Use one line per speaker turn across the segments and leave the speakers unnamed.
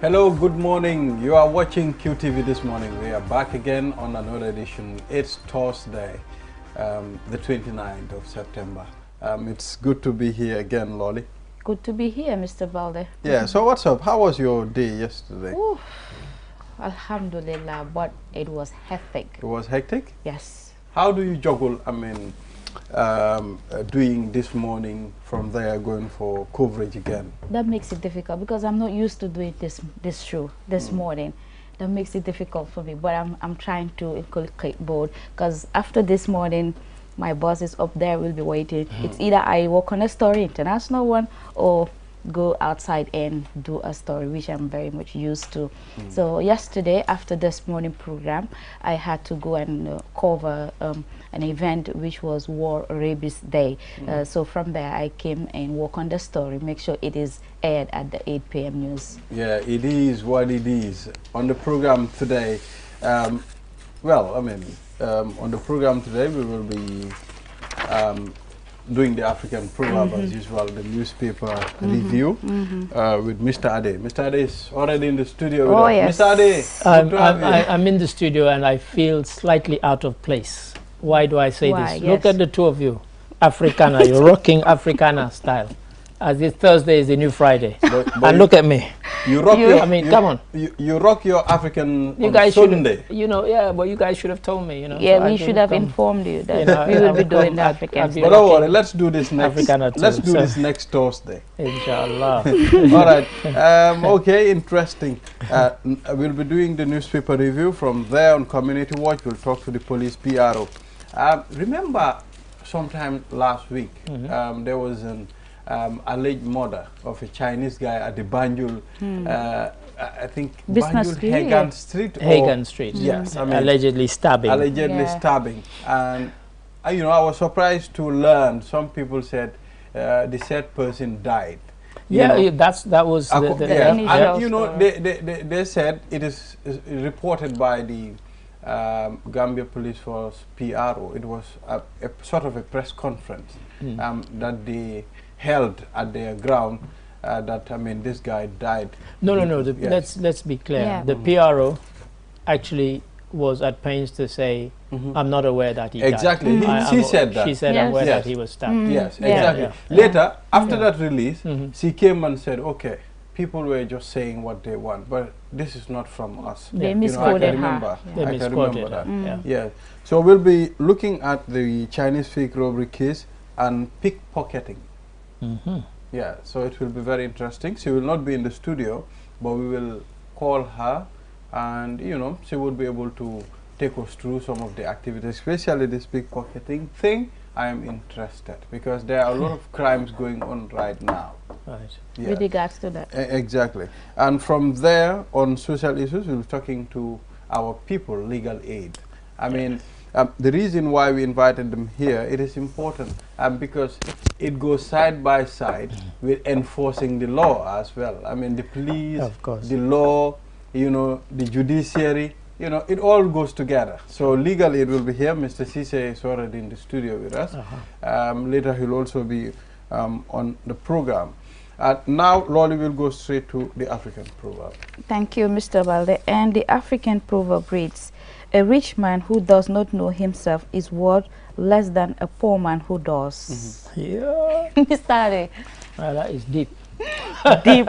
Hello, good morning. You are watching QTV this morning. We are back again on another edition. It's Thursday, the 29th of September. It's good to be here again, Lolly.
Good to be here, Mr. Valde.
Yeah, so what's up? How was your day yesterday?
Oof, Alhamdulillah, but it was hectic.
It was hectic?
Yes.
How do you juggle, doing this morning from there, going for coverage again?
That makes it difficult because I'm not used to doing this show this morning. That makes it difficult for me, but I'm trying to inculcate both, because after this morning, my boss is up there, will be waiting. It's either I work on a story, international one, or go outside and do a story, which I'm very much used to. So yesterday, after this morning program, I had to go and cover an event which was War Rabies Day. So from there, I came and work on the story, make sure it is aired at the 8 p.m. news.
Yeah, it is what it is. On the program today, on the program today, we will be doing the African proverb as usual, the newspaper review with Mr. Ade. Mr. Ade is already in the studio.
Oh,
with us.
yes.
Mr. Ade,
I'm in the studio and I feel slightly out of place. Why do I say
Why?
this?
Yes.
Look at the two of you, Africana, you're rocking Africana style. As this Thursday is the new Friday.
but
And look at me.
you rock
I mean, come on.
You rock your African
You
on
guys
Sunday.
should, yeah, but you guys should have told me,
Yeah,
so I
we should
didn't
have
come.
informed you that
You know,
we will
I
be
would
doing
come
the
at-
African
I'd be
But
stuff.
don't worry, let's do this next.
Africana too,
Let's do
so-
this next Thursday.
Inshallah.
All right. Okay, interesting. We'll be doing the newspaper review. From there on Community Watch, we'll talk to the police PRO. Remember, sometime last week, there was an alleged murder of a Chinese guy at the Banjul, I think
Business
Banjul
Street.
Hagan Street.
Hagan Street.
Yes, I mean,
Allegedly stabbing.
allegedly
Yeah.
stabbing. And I was surprised to learn some people said the said person died. You know.
that was
Yeah,
initial
and
story.
they said it is reported by the Gambia Police Force PRO. It was a sort of a press conference that they held at their ground. This guy died.
No.
Yes.
Let's be clear.
Yeah.
The PRO actually was at pains to say, "I'm not aware that he
Exactly.
died."
She said that.
She said,
Yes.
"I'm aware
Yes.
that he was stabbed."
Yes,
Yeah.
exactly.
Yeah.
Later, after that release,
Mhm.
she came and said, "Okay, people were just saying what they want, but this is not from us."
They
Yeah.
I
misquoted
can
her.
remember.
They
I can
misquoted
remember
her.
that.
Yeah.
Yeah. So we'll be looking at the Chinese fake robbery case and pickpocketing.
Mhm.
Yeah, so it will be very interesting. She will not be in the studio, but we will call her and, she would be able to take us through some of the activities, especially this pickpocketing thing. I am interested because there are a lot of crimes going on right now.
Right.
Yeah.
With regards to that.
Exactly. And from there, on social issues, we'll be talking to our people, legal aid. The reason why we invited them here, it is important because it goes side by side with enforcing the law as well. The police,
Of course.
the law, the judiciary, it all goes together. So legal aid will be here. Mr. Cisse is already in the studio with us. Later he'll also be on the program. Now, Lolly will go straight to the African proverb.
Thank you, Mr. Valde. And the African proverb reads, "A rich man who does not know himself is worth less than a poor man who does."
Yeah.
Mr. Ade.
Well, that is deep.
Deep.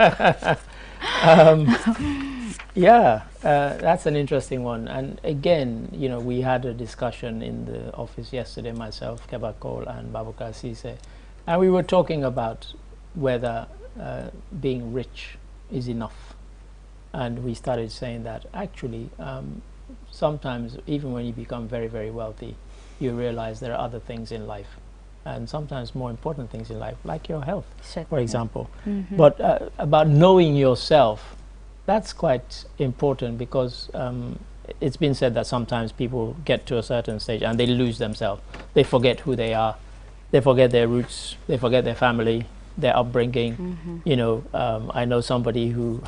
That's an interesting one. And again, we had a discussion in the office yesterday, myself, Kebakol, and Babukar Cisse, and we were talking about whether being rich is enough. And we started saying that actually, sometimes, even when you become very, very wealthy, you realize there are other things in life, and sometimes more important things in life, like your health, for example. But about knowing yourself, that's quite important, because it's been said that sometimes people get to a certain stage and they lose themselves. They forget who they are, they forget their roots, they forget their family, their upbringing. I know somebody who,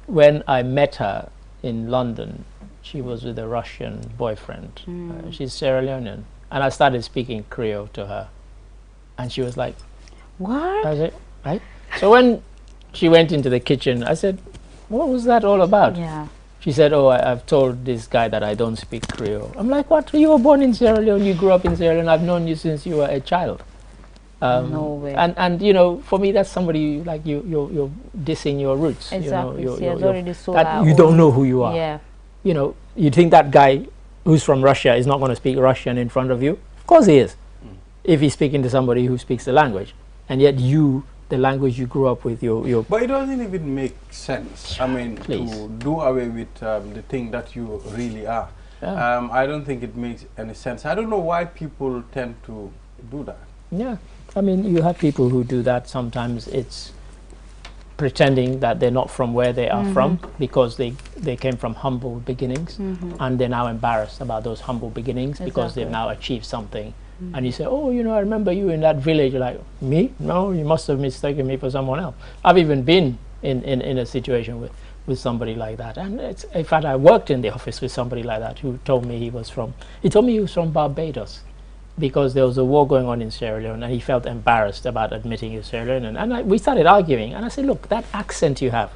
when I met her in London, she was with a Russian boyfriend. She's Sierra Leonean, and I started speaking Creole to her, and she was like,
What?
I was like, right? So when she went into the kitchen. I said, what was that all about?
Yeah.
She said, oh, I've told this guy that I don't speak Creole. I'm like, what? You were born in Sierra Leone, you grew up in Sierra Leone, I've known you since you were a child.
No way.
And you know, for me, that's somebody like you're dissing your roots.
Exactly.
You know,
She has already sold
that
our
you don't know who you are.
Yeah.
You know, you think that guy who's from Russia is not going to speak Russian in front of you? Of course he is. If he's speaking to somebody who speaks the language, and yet you, the language you grew up with, your
But it doesn't even make sense. I mean,
Please.
to do away with the thing that you really are.
Yeah.
I don't think it makes any sense. I don't know why people tend to do that.
Yeah, I mean, you have people who do that. Sometimes it's pretending that they're not from where they are from because they came from humble beginnings and they're now embarrassed about those humble beginnings because they've now achieved something. And you say, oh, you know, I remember you in that village. You're like, me? No, you must have mistaken me for someone else. I've even been in a situation with somebody like that. And it's, in fact, I worked in the office with somebody like that who told me he told me he was from Barbados, because there was a war going on in Sierra Leone and he felt embarrassed about admitting he was Sierra Leonean. And we started arguing, and I said, look, that accent you have,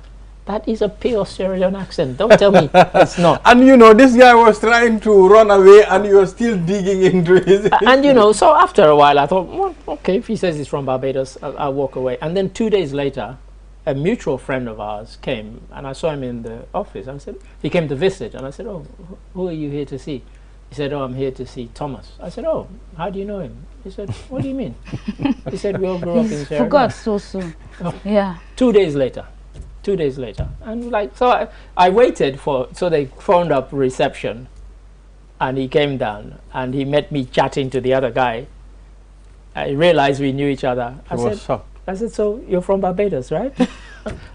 that is a pure Sierra Leone accent. Don't tell me it's not.
And you know, this guy was trying to run away and you were still digging into his...
And you know, so after a while I thought, well, okay, if he says he's from Barbados, I'll walk away. And then 2 days later, a mutual friend of ours came, and I saw him in the office. And I said, he came to visit, and I said, oh, who are you here to see? He said, oh, I'm here to see Thomas. I said, oh, how do you know him? He said, what do you mean? He said, we all grew up in Sierra Leone.
Forgot so soon.
Oh.
Yeah.
2 days later. 2 days later. And like, so I waited so they phoned up reception, and he came down and he met me chatting to the other guy. I realized we knew each other. I said, so you're from Barbados, right?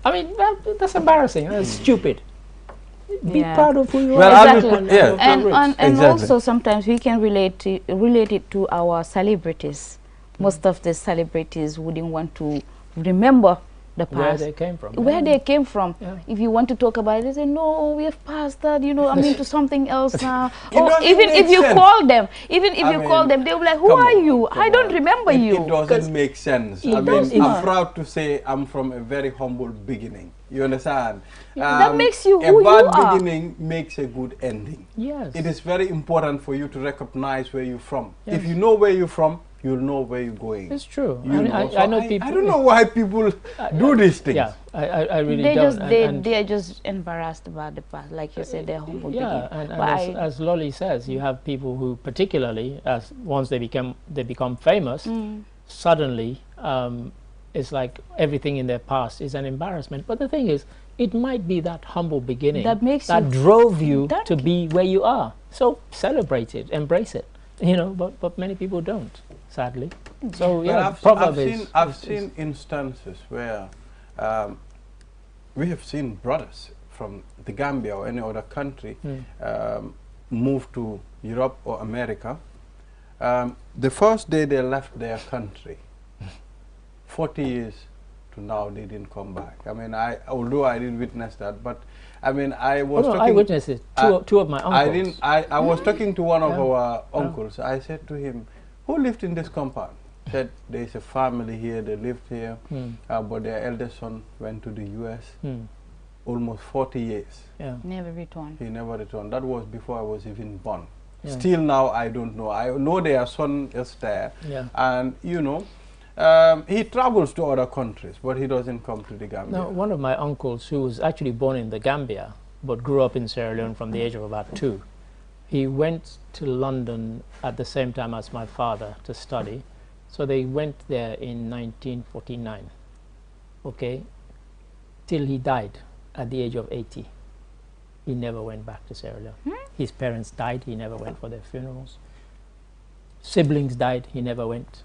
I mean, that's embarrassing. That's stupid. Be proud of who you are.
Exactly. And
Exactly.
also sometimes we can relate it to our celebrities. Most of the celebrities wouldn't want to remember the past.
Where they came from.
Where they came from.
Yeah.
If you want to talk about it, they say, no, we have passed that, you know, I'm into something else now.
It
Or
doesn't
even
make
if you
sense.
call them, even if
I
you
mean,
call them, they'll be like, who
come
are
on,
you? I don't remember you.
It doesn't make sense. I
does
mean,
not.
I'm proud to say I'm from a very humble beginning. You understand?
That makes you
a
who you
bad
are.
beginning makes a good ending.
Yes.
It is very important for you to recognize where you're from.
Yes.
If you know where you're from, you'll know where you're going.
It's true.
You know. So
I know people.
I don't know why people do these things.
Yeah, I really
They
don't.
just they are just embarrassed about the past, like you said, they're humble.
Yeah,
beginning.
and as Lolly says, you have people who, particularly as once they become famous, suddenly it's like everything in their past is an embarrassment. But the thing is, it might be that humble beginning that drove you to be where you are. So celebrate it, embrace it. You know, but many people don't, sadly. So yeah,
I've seen instances where we have seen brothers from the Gambia or any other country move to Europe or America. The first day they left their country, 40 years to now, they didn't come back. I mean, although I didn't witness that, but I mean, I was talking.
I witnessed it. Two of my uncles.
I was talking to one of our uncles. I said to him, "Who lived in this compound?" He said, "There is a family here. They lived here, but their eldest son went to the U.S. Almost 40 years.
Yeah.
Never returned.
He never returned. That was before I was even born.
Yeah.
Still now, I don't know. I know their son is there, and you know." He travels to other countries, but he doesn't come to the Gambia.
No, one of my uncles, who was actually born in the Gambia, but grew up in Sierra Leone from the age of about 2, he went to London at the same time as my father to study. So they went there in 1949, okay, till he died at the age of 80. He never went back to Sierra Leone. His parents died, he never went for their funerals. Siblings died, he never went.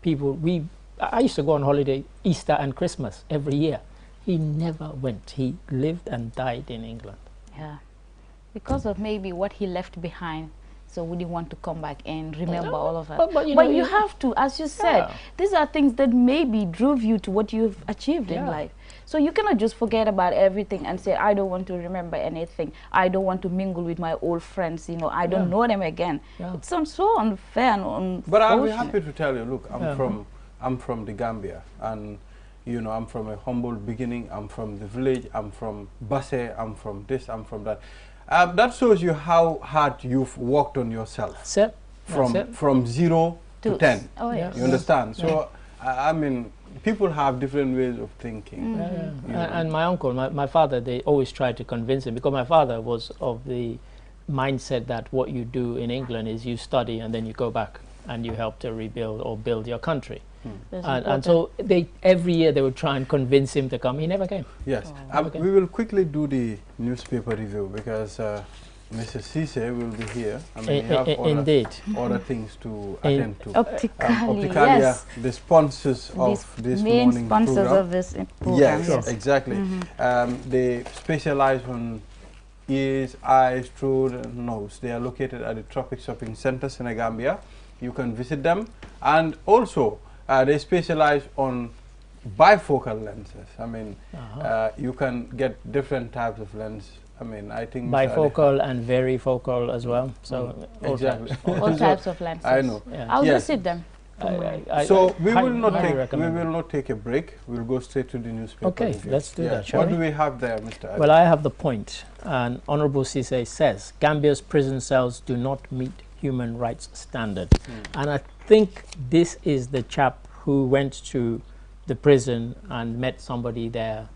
I used to go on holiday Easter and Christmas every year. He never went. He lived and died in England.
Yeah, because of maybe what he left behind. So we didn't want to come back and remember all of that.
But
you have to, as you said, these are things that maybe drove you to what you've achieved in life. So you cannot just forget about everything and say, I don't want to remember anything. I don't want to mingle with my old friends. You know, I don't know them again. It sounds so unfair and unfortunate.
But I'll be happy to tell you, look, I'm from the Gambia, and you know, I'm from a humble beginning, I'm from the village, I'm from Basse, I'm from this, I'm from that. That shows you how hard you've worked on yourself.
That's it.
From 0 to 10.
Oh, yes.
You understand? So, I mean, people have different ways of thinking.
And my uncle, my father, they always tried to convince him, because my father was of the mindset that what you do in England is you study and then you go back and you help to rebuild or build your country. And so every year they would try and convince him to come. He never came.
Yes. We will quickly do the newspaper review because Mrs. Cisse will be here. I mean, we have other things to attend to.
Opticalia, yes.
The sponsors of this
main
morning
sponsors
program.
of this program.
Yes, exactly. They specialize on ears, eyes, throat, and nose. They are located at the Tropic Shopping Center, Senegambia. You can visit them. And also, they specialize on bifocal lenses. I mean, you can get different types of lens. I mean, I think
bifocal and varifocal as well. So
exactly,
all types of lenses.
I know.
I'll visit them.
So we will not take a break. We'll go straight to the newspaper.
Okay, let's do that.
What do we have there, Mr.
Well, I have the point. And Honorable Cisse says Gambia's prison cells do not meet human rights standard. And I think this is the chap who went to the prison and met somebody there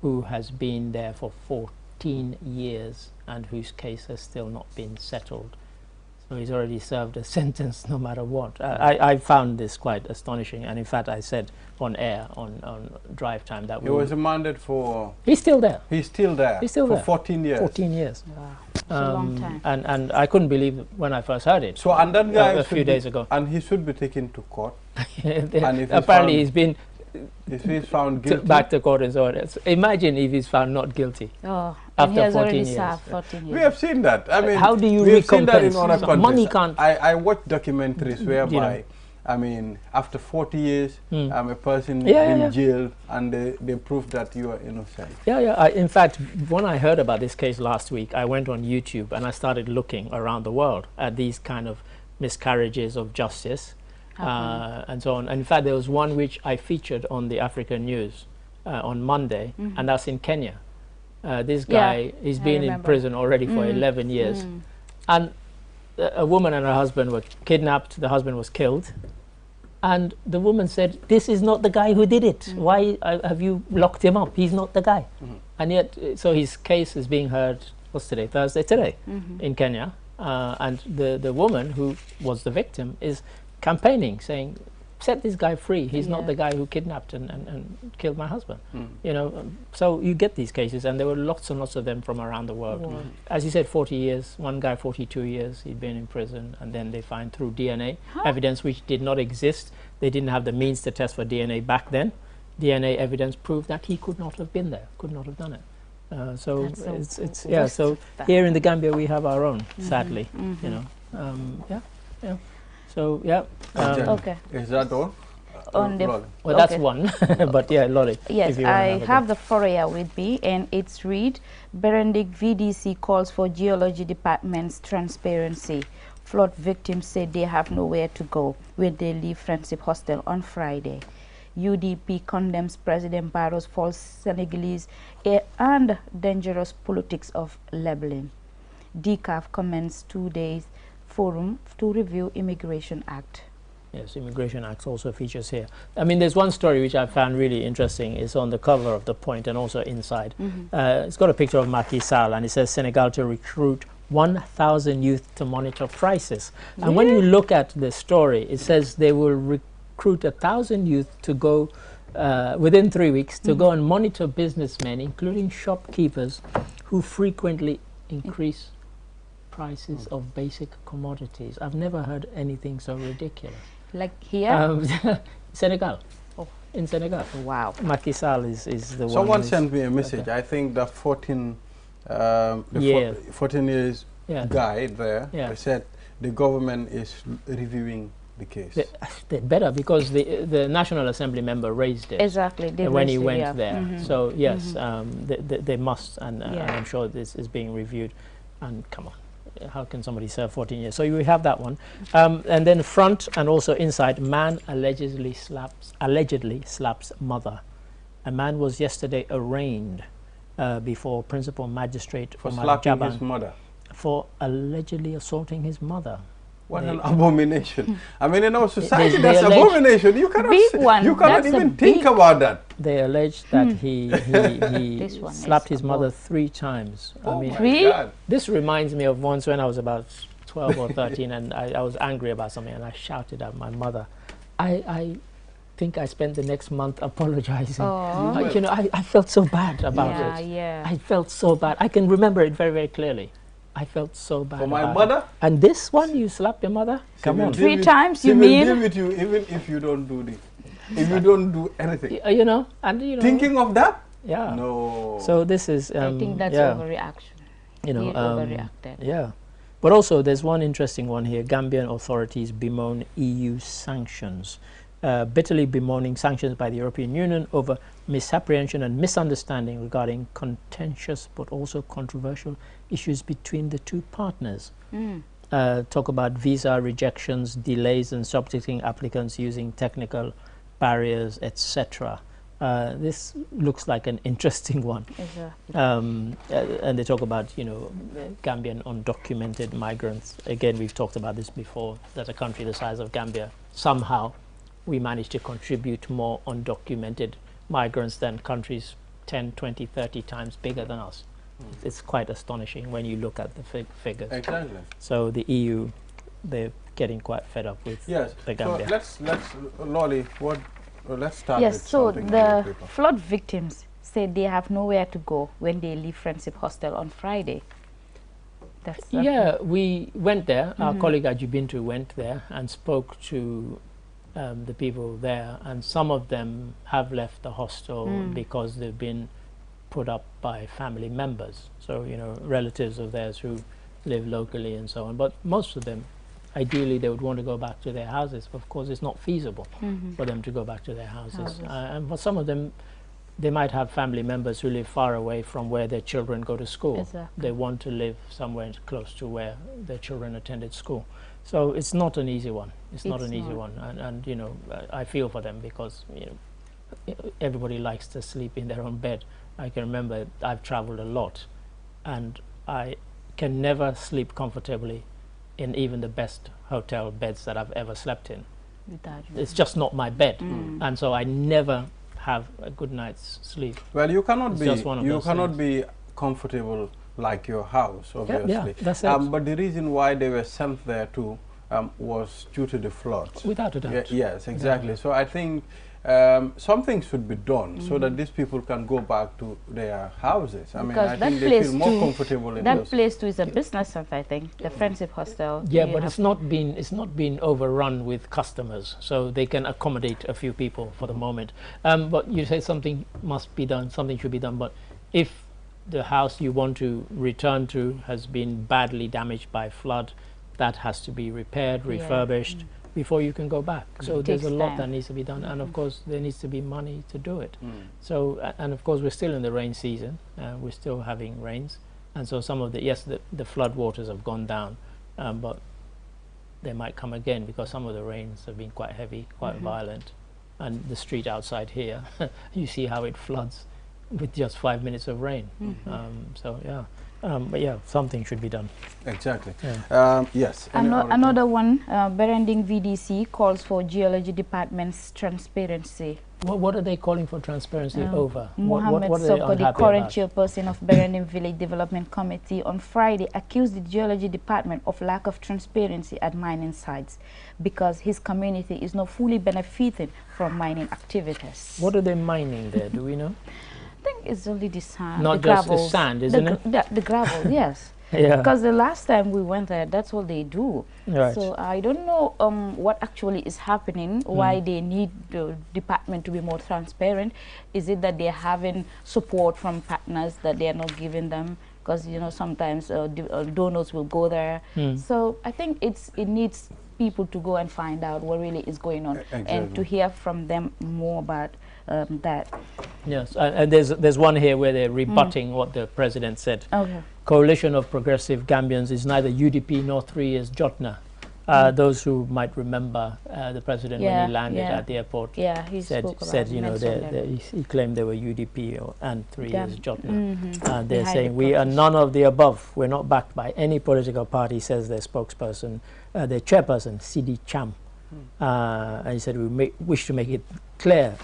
who has been there for 14 years and whose case has still not been settled. So he's already served a sentence no matter what. I found this quite astonishing, and in fact I said on air, on drive time, that
he was remanded for...
He's still there.
He's still there.
He's still
for
there.
14 years.
14 years.
Wow. It's a long time.
And I couldn't believe it when I first heard it.
So, and that guy
a few days ago.
And he should be taken to court.
And if apparently he's been...
If he's found guilty,
back to court and so on. So imagine if he's found not guilty.
Oh,
after
he has
14
already
years.
served 14 years.
We have seen that. I mean,
how do you
we've seen that in
recompense?
other countries.
Money can't.
I watch documentaries whereby, I mean, after 40 years, a person been jailed and they prove that you are innocent.
In fact, when I heard about this case last week, I went on YouTube and I started looking around the world at these kind of miscarriages of justice. And so on. And in fact, there was one which I featured on the African News on Monday, and that's in Kenya. This guy, he's been in prison already for 11 years. And a woman and her husband were kidnapped, the husband was killed. And the woman said, this is not the guy who did it. Why have you locked him up? He's not the guy. And yet, so his case is being heard, what's today? Thursday, today, in Kenya. And the woman who was the victim is campaigning, saying, set this guy free. He's not the guy who kidnapped and killed my husband. You know, so you get these cases, and there were lots and lots of them from around the world. As you said, 40 years, one guy 42 years, he'd been in prison, and then they find through DNA evidence which did not exist. They didn't have the means to test for DNA back then. DNA evidence proved that he could not have been there, could not have done it. So so here in the Gambia we have our own, sadly, you know. So
okay.
Is that all?
On the
well, that's one, but Lolly.
Yes, I have the Fourier with me, and it's read: Berendik VDC calls for Geology Department's transparency. Flood victims say they have nowhere to go when they leave Friendship Hostel on Friday. UDP condemns President Barrow's false Senegalese and dangerous politics of labeling. DCAF commences 2 days forum to review Immigration Act.
Yes, Immigration Act also features here. I mean, there's one story which I found really interesting. It's on the cover of The Point and also inside. It's got a picture of Macky Sall, and it says Senegal to recruit 1,000 youth to monitor crisis. And when you look at the story, it says they will recruit 1,000 youth to go within 3 weeks to go and monitor businessmen, including shopkeepers, who frequently increase prices of basic commodities. I've never heard anything so ridiculous.
Like here?
Senegal.
Oh.
In Senegal.
Wow.
Macky Sall is the one.
Someone sent me a message. I think the 14 years guy there, they said the government is reviewing the case.
They better, because the National Assembly member raised it.
Exactly.
When he went there. So yes, they must, and I'm sure this is being reviewed. And come on, how can somebody serve 14 years? So we have that one. And then front and also inside, man allegedly slaps mother. A man was yesterday arraigned before principal magistrate
for
Omar
slapping
Jaban
his mother.
for allegedly assaulting his mother.
What an abomination. I mean, in our society,
they
that's abomination. You cannot,
big one.
you cannot
That's
even think about that.
They allege that he slapped his mother 3 times.
Oh
I mean,
my God.
this reminds me of once when I was about 12 or 13 and I was angry about something and I shouted at my mother. I think I spent the next month apologizing. You know, I felt so bad about it.
Yeah.
I felt so bad. I can remember it very, very clearly. I felt so bad
For my
about
mother?
it. And this one, you slapped your mother? Come on.
3 times,
She
you
will
mean?
deal with you even if you don't do this. If you don't do anything.
You know, and you know.
Thinking of that?
Yeah.
No.
So this is.
I think that's overreaction.
You know,
He overreacted.
Yeah. But also, there's one interesting one here. Gambian authorities bemoan EU sanctions, bitterly bemoaning sanctions by the European Union over misapprehension and misunderstanding regarding contentious but also controversial issues between the 2 partners. Talk about visa rejections, delays in subjecting applicants using technical barriers, etc. This looks like an interesting one. And they talk about, you know, Gambian undocumented migrants. Again, we've talked about this before, that a country the size of Gambia, somehow we managed to contribute more undocumented migrants than countries 10, 20, 30 times bigger than us. It's quite astonishing when you look at the figures.
Exactly.
So the EU, they're getting quite fed up with the Gambia.
So let's Lolly, let's start
Yes,
with
so
something
the flood victims say they have nowhere to go when they leave Friendship Hostel on Friday.
We went there. Our colleague Ajubintu went there and spoke to the people there, and some of them have left the hostel because they've been put up by family members, so you know, relatives of theirs who live locally and so on. But most of them, ideally they would want to go back to their houses. Of course, it's not feasible for them to go back to their houses. And for some of them, they might have family members who live far away from where their children go to school. They want to live somewhere close to where their children attended school. So it's not an easy one. It's not an easy one. And you know, I feel for them because, you know, everybody likes to sleep in their own bed. I can remember I've traveled a lot and I can never sleep comfortably in even the best hotel beds that I've ever slept in. It's just not my bed. And so I never have a good night's sleep.
Well, you cannot be comfortable like your house, obviously.
Yeah, that's it.
But the reason why they were sent there too was due to the floods.
Without a doubt.
Yes, exactly. So I think something should be done so that these people can go back to their houses. I mean, I think they feel more comfortable in
that place too is a business center, I think, the Friendship Hostel.
Yeah, but it's not been overrun with customers, so they can accommodate a few people for the moment. But you say something must be done, something should be done. But if the house you want to return to has been badly damaged by flood, that has to be repaired, refurbished before you can go back. So there's a lot that needs to be done, and of course there needs to be money to do it. So and of course we're still in the rain season, we're still having rains, and so some of the flood waters have gone down, but they might come again because some of the rains have been quite heavy, quite violent, and the street outside here, you see how it floods with just 5 minutes of rain. So yeah. But yeah, something should be done.
Exactly.
Yeah.
Yes.
Another one, Berending VDC calls for Geology Department's transparency.
What are they calling for transparency over?
Mohammed Soko, the current chairperson of Berending Village Development Committee, on Friday accused the Geology Department of lack of transparency at mining sites because his community is not fully benefiting from mining activities.
What are they mining there? Do we know?
I think it's only the sand.
Not
the
just
gravels,
the sand, isn't it?
The gravel, yes.
Yeah.
Because the last time we went there, that's all they do.
Right.
So I don't know what actually is happening, why they need the department to be more transparent. Is it that they're having support from partners that they're not giving them? Because, you know, sometimes donors will go there. So I think it needs people to go and find out what really is going on and to hear from them more about that. Yes,
and there's one here where they're rebutting what the president said.
Okay.
Coalition of Progressive Gambians is neither UDP nor 3 years Jotna. Those who might remember the president when he landed at the airport
he
said, you know, he claimed they were UDP and 3 years Jotna. They're saying we are none of the above. We're not backed by any political party, says their spokesperson, their chairperson, CD Cham. And he said we wish to make it clear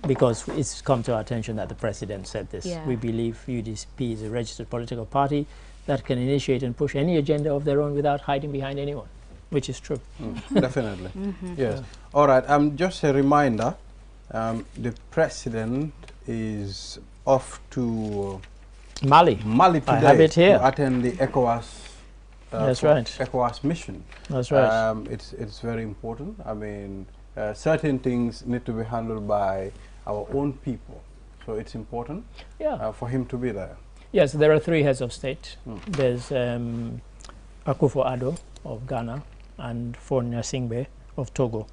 because it's come to our attention that the president said this. We believe UDP is a registered political party that can initiate and push any agenda of their own without hiding behind anyone, which is true.
Definitely. Yes. All right. Just a reminder, the president is off to
Mali
today.
I have it here.
To attend the ECOWAS.
That's right.
ECOWAS mission.
That's right.
It's very important. I mean, certain things need to be handled by our own people, so it's important for him to be there.
Yes, there are 3 heads of state. There's Akufo-Addo of Ghana and Faure Singbe of Togo,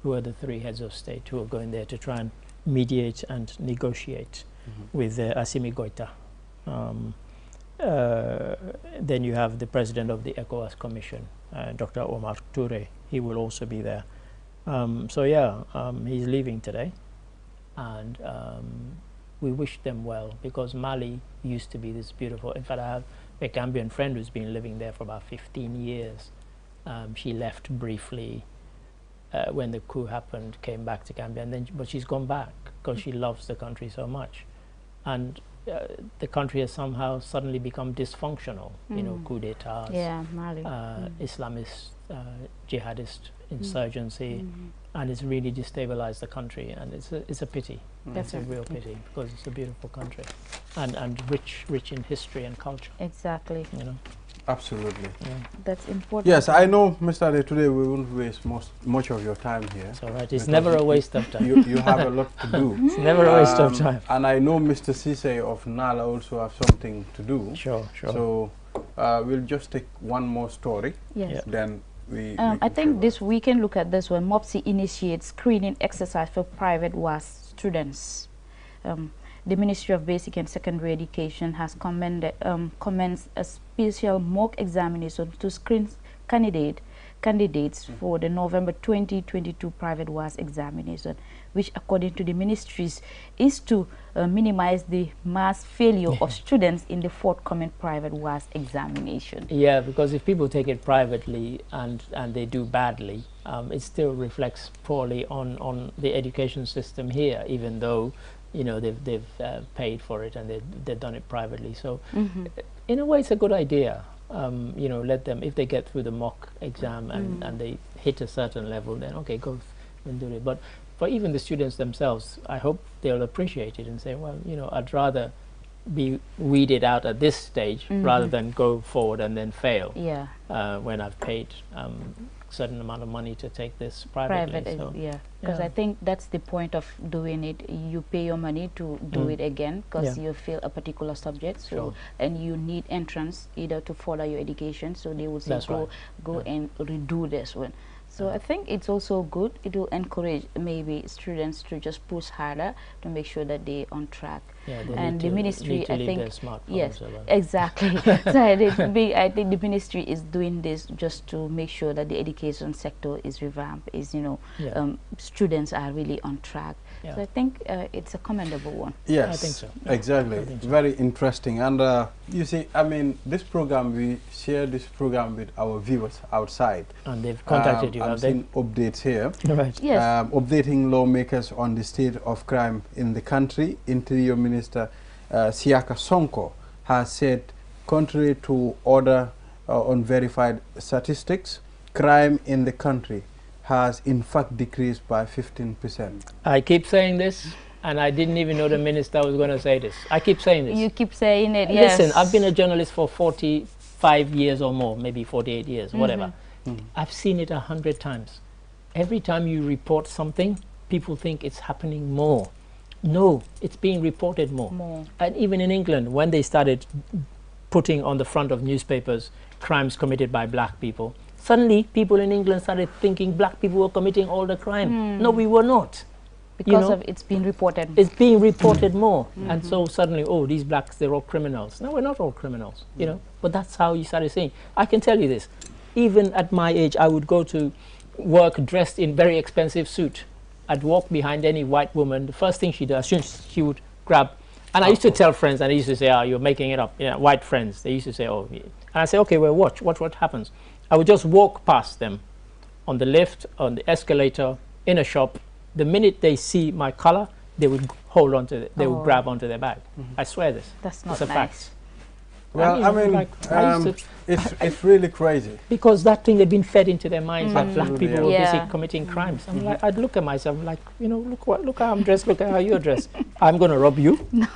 who are the 3 heads of state who are going there to try and mediate and negotiate with Assimi Goïta. Then you have the president of the ECOWAS Commission, Dr. Omar Toure. He will also be there. So he's leaving today, and we wish them well, because Mali used to be this beautiful. In fact, I have a Gambian friend who's been living there for about 15 years. She left briefly when the coup happened, came back to Gambia, and then but she's gone back because she loves the country so much, and the country has somehow suddenly become dysfunctional. You know, coup d'états,
Mali.
Islamist, jihadist insurgency, and it's really destabilized the country, and it's a pity. It's a real pity, because it's a beautiful country and rich in history and culture.
Exactly.
You know.
Absolutely.
That's important.
Yes, I know, Mr. Ade, today we won't waste much of your time here.
It's all right. It's never a waste of time.
You have a lot to do.
It's never a waste of time.
And I know Mr. Cisse of Nala also have something to do.
Sure.
So we'll just take one more story.
Yes.
Then
I think we can look at this one. MOPSI initiates screening exercise for private WAS students. The Ministry of Basic and Secondary Education has commenced a special mock examination to screen candidates for the November 2022 private WAS examination, which, according to the ministries, is to minimize the mass failure of students in the forthcoming private WAS examination. Yeah,
because if people take it privately and they do badly, it still reflects poorly on the education system here, even though, you know, they've paid for it and they've done it privately. So in a way, it's a good idea. You know, let them, if they get through the mock exam and they hit a certain level, then okay, go and do it. But for even the students themselves, I hope they'll appreciate it and say, well, you know, I'd rather be weeded out at this stage rather than go forward and then fail when I've paid certain amount of money to take this privately.
Because I think that's the point of doing it. You pay your money to do it again because you feel a particular subject, so and you need entrance either to further your education, so they will say go and redo this one. So I think it's also good. It will encourage maybe students to just push harder to make sure that they're on track. And the ministry, I think, exactly. So I think the ministry is doing this just to make sure that the education sector is revamped, is, you know, students are really on track. So I think it's a commendable one.
Yes,
I think so.
Exactly.
I think so.
Very interesting. And you see, I mean, this program, we share this program with our viewers outside.
And they've contacted you,
I've seen updates here.
Right.
Yes.
Updating lawmakers on the state of crime in the country. Interior Minister Siaka Sonko has said, contrary to other unverified statistics, crime in the country has in fact decreased by 15%.
I keep saying this, and I didn't even know the minister was going to say this. I keep saying this.
You keep saying it, yes.
Listen, I've been a journalist for 45 years or more, maybe 48 years, whatever. I've seen it 100 times. Every time you report something, people think it's happening more. No, it's being reported more. And even in England, when they started putting on the front of newspapers crimes committed by black people, suddenly people in England started thinking black people were committing all the crime. No, we were not.
Because of it's being reported.
It's being reported more. And so suddenly, oh, these blacks, they're all criminals. No, we're not all criminals, you know. But that's how you started saying. I can tell you this. even at my age, I would go to work dressed in very expensive suit. I'd walk behind any white woman. The first thing she does, she would grab. And I used to tell friends, and I used to say, "Oh, you're making it up." Yeah, white friends. They used to say, "Oh," and I say, "Okay, well, watch what happens." I would just walk past them, on the lift, on the escalator, in a shop. The minute they see my color, they would hold on to it. They would grab onto their bag. I swear this.
That's not
it's a
nice.
fact.
Well, I mean, it's really crazy.
Because that thing had been fed into their minds that black
Absolutely,
people were
yeah.
busy committing crimes. I'm like, I'd look at myself like, you know, look how I'm dressed, look at how you're dressed. I'm going to rob you. No.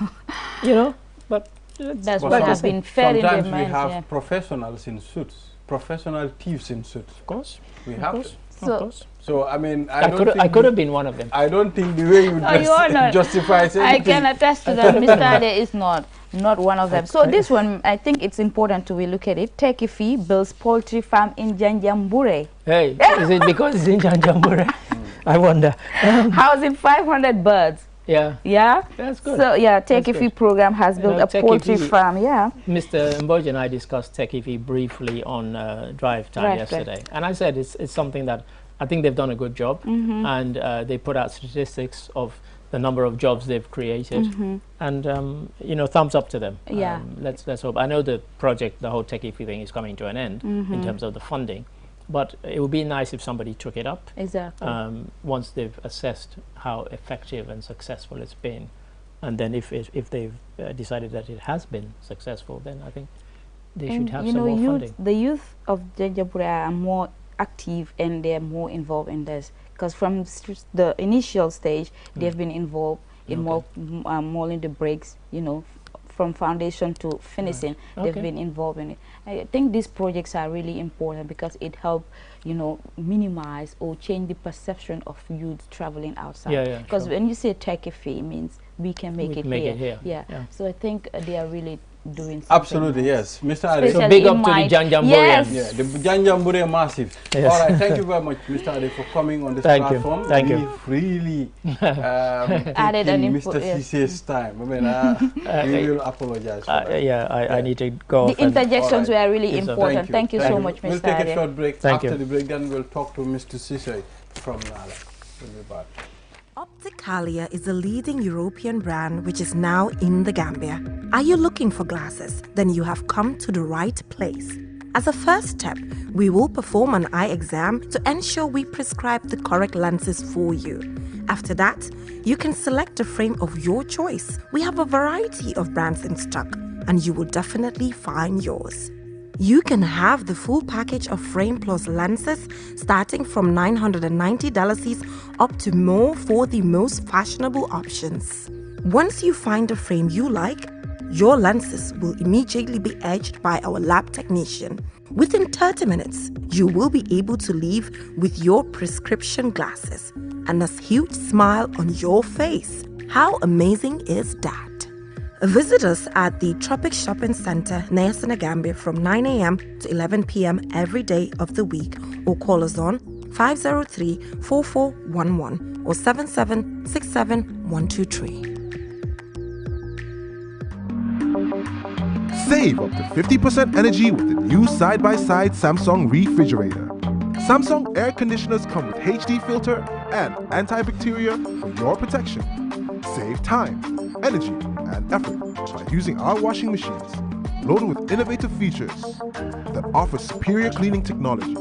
You know, but
That's
But
what has been fed in their
sometimes we
minds.
have
Yeah.
professionals in suits, professional thieves in suits.
of course,
We
of
have
course,
to.
of course.
So I mean,
I could have been one of them.
I don't think the way you
No, you are not.
justifies anything.
I can attest to that. Mr. Ade is not one of them. So this one, I think it's important to look at it. Tekifi builds poultry farm in Janjambure.
Hey, is it because it's in Janjambure? I wonder.
Housing 500 birds.
Yeah,
Yeah.
that's good.
So yeah,
That's
Tekifi
good.
program has built
know,
a poultry
Techifi-
farm. Yeah.
Mr. Mboje and I discussed Techifi briefly on Drive Time
Drive
yesterday, and I said it's something that I think they've done a good job, and they put out statistics of the number of jobs they've created, and you know, thumbs up to them.
Yeah.
Let's hope. I know the project, the whole Techifi thing, is coming to an end in terms of the funding, but it would be nice if somebody took it up
Exactly.
once they've assessed how effective and successful it's been, and then if they've decided that it has been successful, then I think they should have
you
some
know,
more funding.
the youth of Janjambure are more active and they're more involved in this, because from the initial stage they've been involved in molding the bricks, you know, from foundation to finishing. They've been involved in it. I think these projects are really important because it helps, you know, minimize or change the perception of youth traveling outside.
Yeah,
Because
sure.
when you say Techifi, it means we can make, it, here. Yeah.
Yeah.
So I think they are really doing something
Absolutely,
nice.
yes. Mr. Ade.
So
Especially
big up
in
to the
my-
Janjamburians.
Yes.
Yeah, the Janjambure massive.
Yes.
All right, thank you very much, Mr. Ade, for coming on this
Thank you.
platform.
Thank you.
We've really
Added an
taken
info-
Mr.
yes.
CC's time. I mean, we will apologize for that.
Yeah, I need to go.
The interjections
Alright.
were really
Yes, sir.
important. Thank you so much,
We'll
Mr.
take a
Ade.
short break.
Thank
After
you.
the break, then we'll talk to Mr. CC from Nala. We'll be back.
Opticalia is a leading European brand which is now in the Gambia. Are you looking for glasses? Then you have come to the right place. As a first step, we will perform an eye exam to ensure we prescribe the correct lenses for you. After that, you can select a frame of your choice. We have a variety of brands in stock, and you will definitely find yours. You can have the full package of frame plus lenses starting from $990 up to more for the most fashionable options. Once you find a frame you like, your lenses will immediately be edged by our lab technician. Within 30 minutes, you will be able to leave with your prescription glasses and a huge smile on your face. How amazing is that? Visit us at the Tropic Shopping Center near Senegambia from 9 a.m. to 11 p.m. every day of the week, or call us on 503-4411 or 7767-123.
Save up to 50% energy with the new side-by-side Samsung refrigerator. Samsung air conditioners come with HD filter and antibacterial for your protection. Save time, energy, and effort by using our washing machines, loaded with innovative features that offer superior cleaning technology.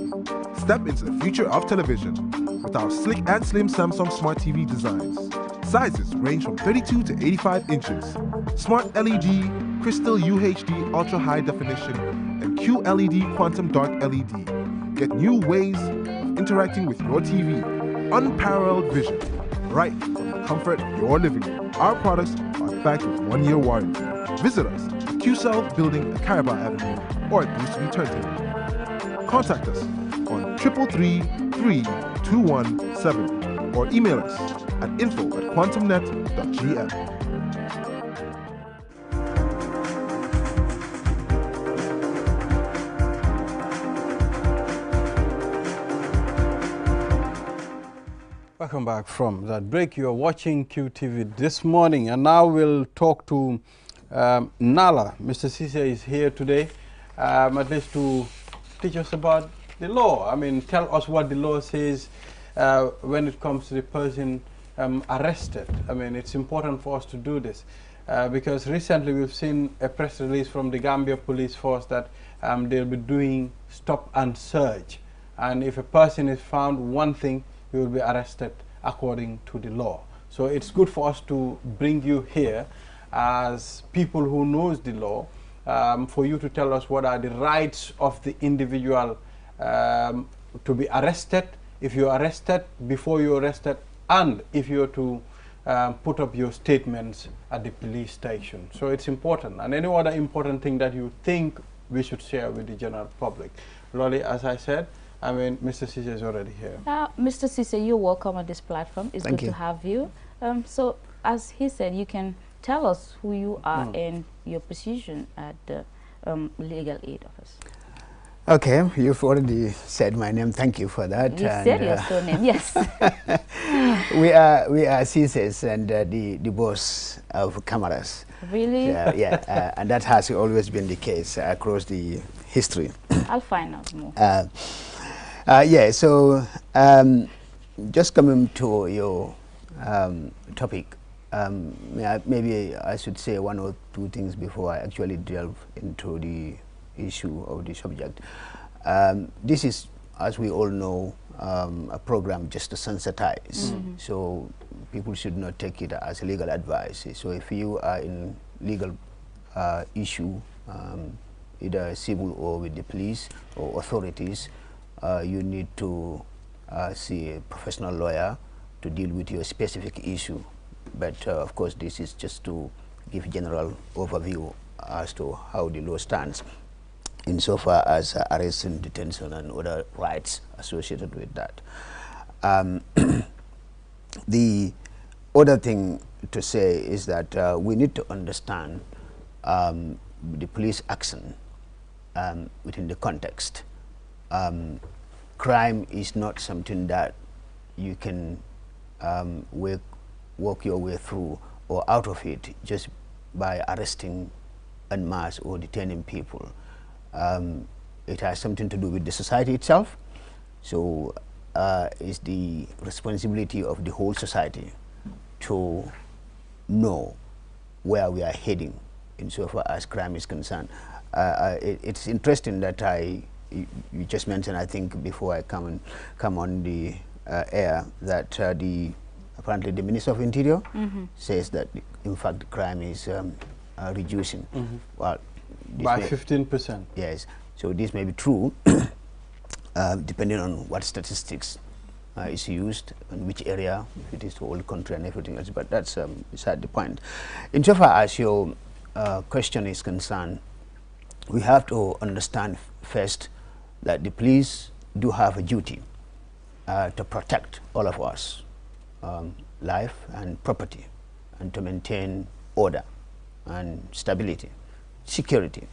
Step into the future of television with our slick and slim Samsung Smart TV designs. Sizes range from 32 to 85 inches. Smart LED, Crystal UHD Ultra High Definition, and QLED Quantum Dark LED. Get new ways of interacting with your TV. Unparalleled vision, right from the comfort of your living room. Our products are backed with 1-year warranty. Visit us at Q South Building at Caraba Avenue or at Boosterview Turntable. Contact us on 333-3217 or email us at info@quantumnet.gm.
Welcome back from that break. You are watching QTV this morning, and now we'll talk to Nala. Mr. Cisse is here today, at least to teach us about the law. I mean, tell us what the law says when it comes to the person arrested. I mean, it's important for us to do this because recently we've seen a press release from the Gambia Police Force that they'll be doing stop and search. And if a person is found wanting, he will be arrested according to the law. So it's good for us to bring you here as people who knows the law, for you to tell us what are the rights of the individual to be arrested, if you're arrested, before you're arrested, and if you're to put up your statements at the police station. So it's important. And any other important thing that you think we should share with the general public. Lolly, as I said, I mean, Mr. Cisse is already here.
Mr. Cisse, you're welcome on this platform. It's good to have you. So, as he said, you can tell us who you are and your position at the Legal Aid Office.
Okay, you've already said my name. Thank you for that.
You said your surname, yes.
we are Cisses and the boss of cameras.
Really?
Yeah, and that has always been the case across the history.
I'll find out more.
Yeah, so just coming to your topic, maybe I should say one or two things before I actually delve into the issue of the subject. This is, as we all know, a program just to sensitize. So people should not take it as legal advice. So if you are in legal issue, either civil or with the police or authorities, you need to see a professional lawyer to deal with your specific issue. But of course, this is just to give general overview as to how the law stands insofar as arrest and detention and other rights associated with that. The other thing to say is that we need to understand the police action within the context. Crime is not something that you can work your way through or out of it just by arresting en masse or detaining people. It has something to do with the society itself. So it's the responsibility of the whole society to know where we are heading insofar as crime is concerned. It's interesting that you just mentioned, I think, before I come on the air, that apparently the Minister of Interior says that, in fact, the crime is reducing. Well,
by 15%.
Yes, so this may be true, depending on what statistics is used and which area, if it is the whole country and everything else, but that's beside the point. Insofar as your question is concerned, we have to understand first that the police do have a duty to protect all of us, life and property, and to maintain order and stability, security.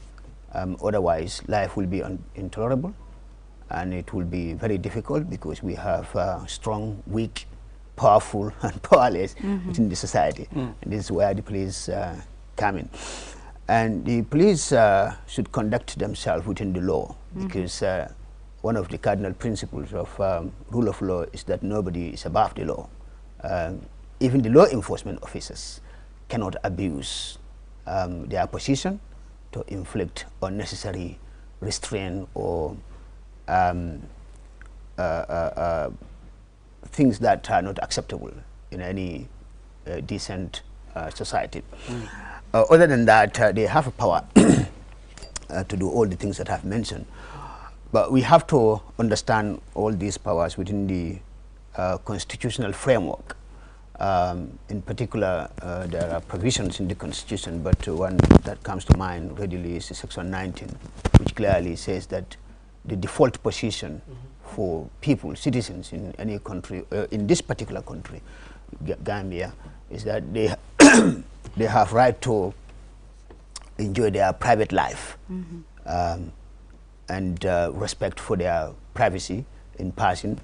Otherwise, life will be intolerable, and it will be very difficult because we have strong, weak, powerful, and powerless within the society. And this is where the police come in. And the police should conduct themselves within the law, because one of the cardinal principles of rule of law is that nobody is above the law. Even the law enforcement officers cannot abuse their position to inflict unnecessary restraint or things that are not acceptable in any decent society. Other than that, they have a power to do all the things that I've mentioned. But we have to understand all these powers within the constitutional framework. In particular, there are provisions in the Constitution, but one that comes to mind readily is Section 19, which clearly says that the default position for people, citizens in any country, in this particular country, Gambia, is that they they have right to enjoy their private life and respect for their privacy in passing,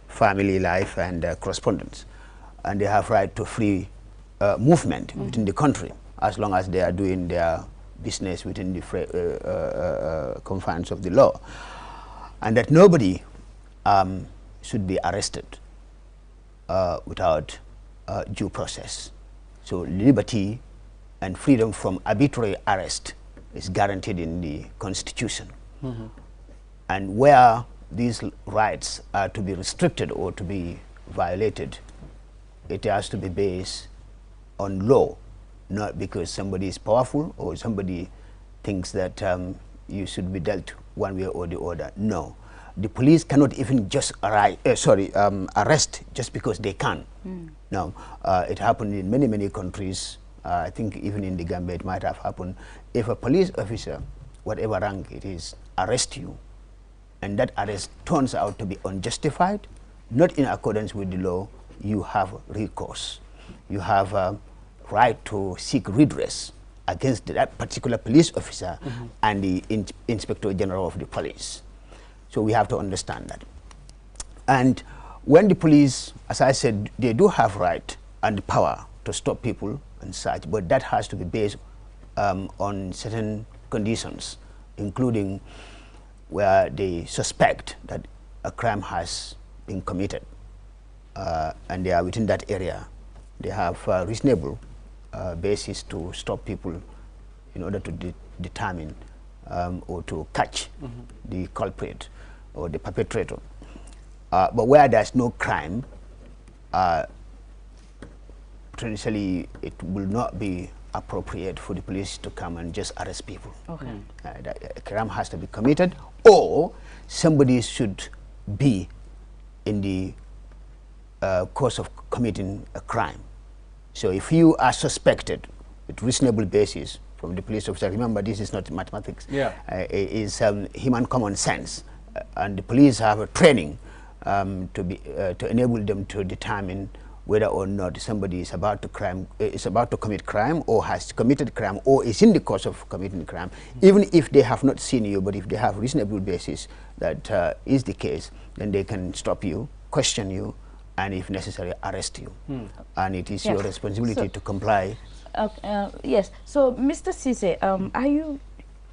family life, and correspondence. And they have right to free movement within the country, as long as they are doing their business within the confines of the law. and that nobody should be arrested without due process. So liberty and freedom from arbitrary arrest is guaranteed in the Constitution. And where these rights are to be restricted or to be violated, it has to be based on law, not because somebody is powerful or somebody thinks that you should be dealt one way or the other. No. The police cannot even just arrest just because they can. No. It happened in many, many countries. I think even in the Gambia it might have happened. If a police officer, whatever rank it is, arrests you, and that arrest turns out to be unjustified, not in accordance with the law, you have recourse. You have a right to seek redress against that particular police officer and the Inspector General of the police. So we have to understand that. And when the police, as I said, they do have right and the power to stop people and such, but that has to be based on certain conditions, including where they suspect that a crime has been committed and they are within that area. They have a reasonable basis to stop people in order to determine or to catch the culprit or the perpetrator. But where there's no crime, potentially it will not be appropriate for the police to come and just arrest people.
Okay.
A crime has to be committed, or somebody should be in the course of committing a crime. So if you are suspected with reasonable basis from the police officer, remember this is not mathematics, it is human common sense, and the police have a training to enable them to determine whether or not somebody is about to commit crime or has committed crime or is in the course of committing crime, even if they have not seen you, but if they have reasonable basis that is the case, then they can stop you, question you, and if necessary arrest you. And it is your responsibility to comply.
Yes. So Mr. Cisse, are you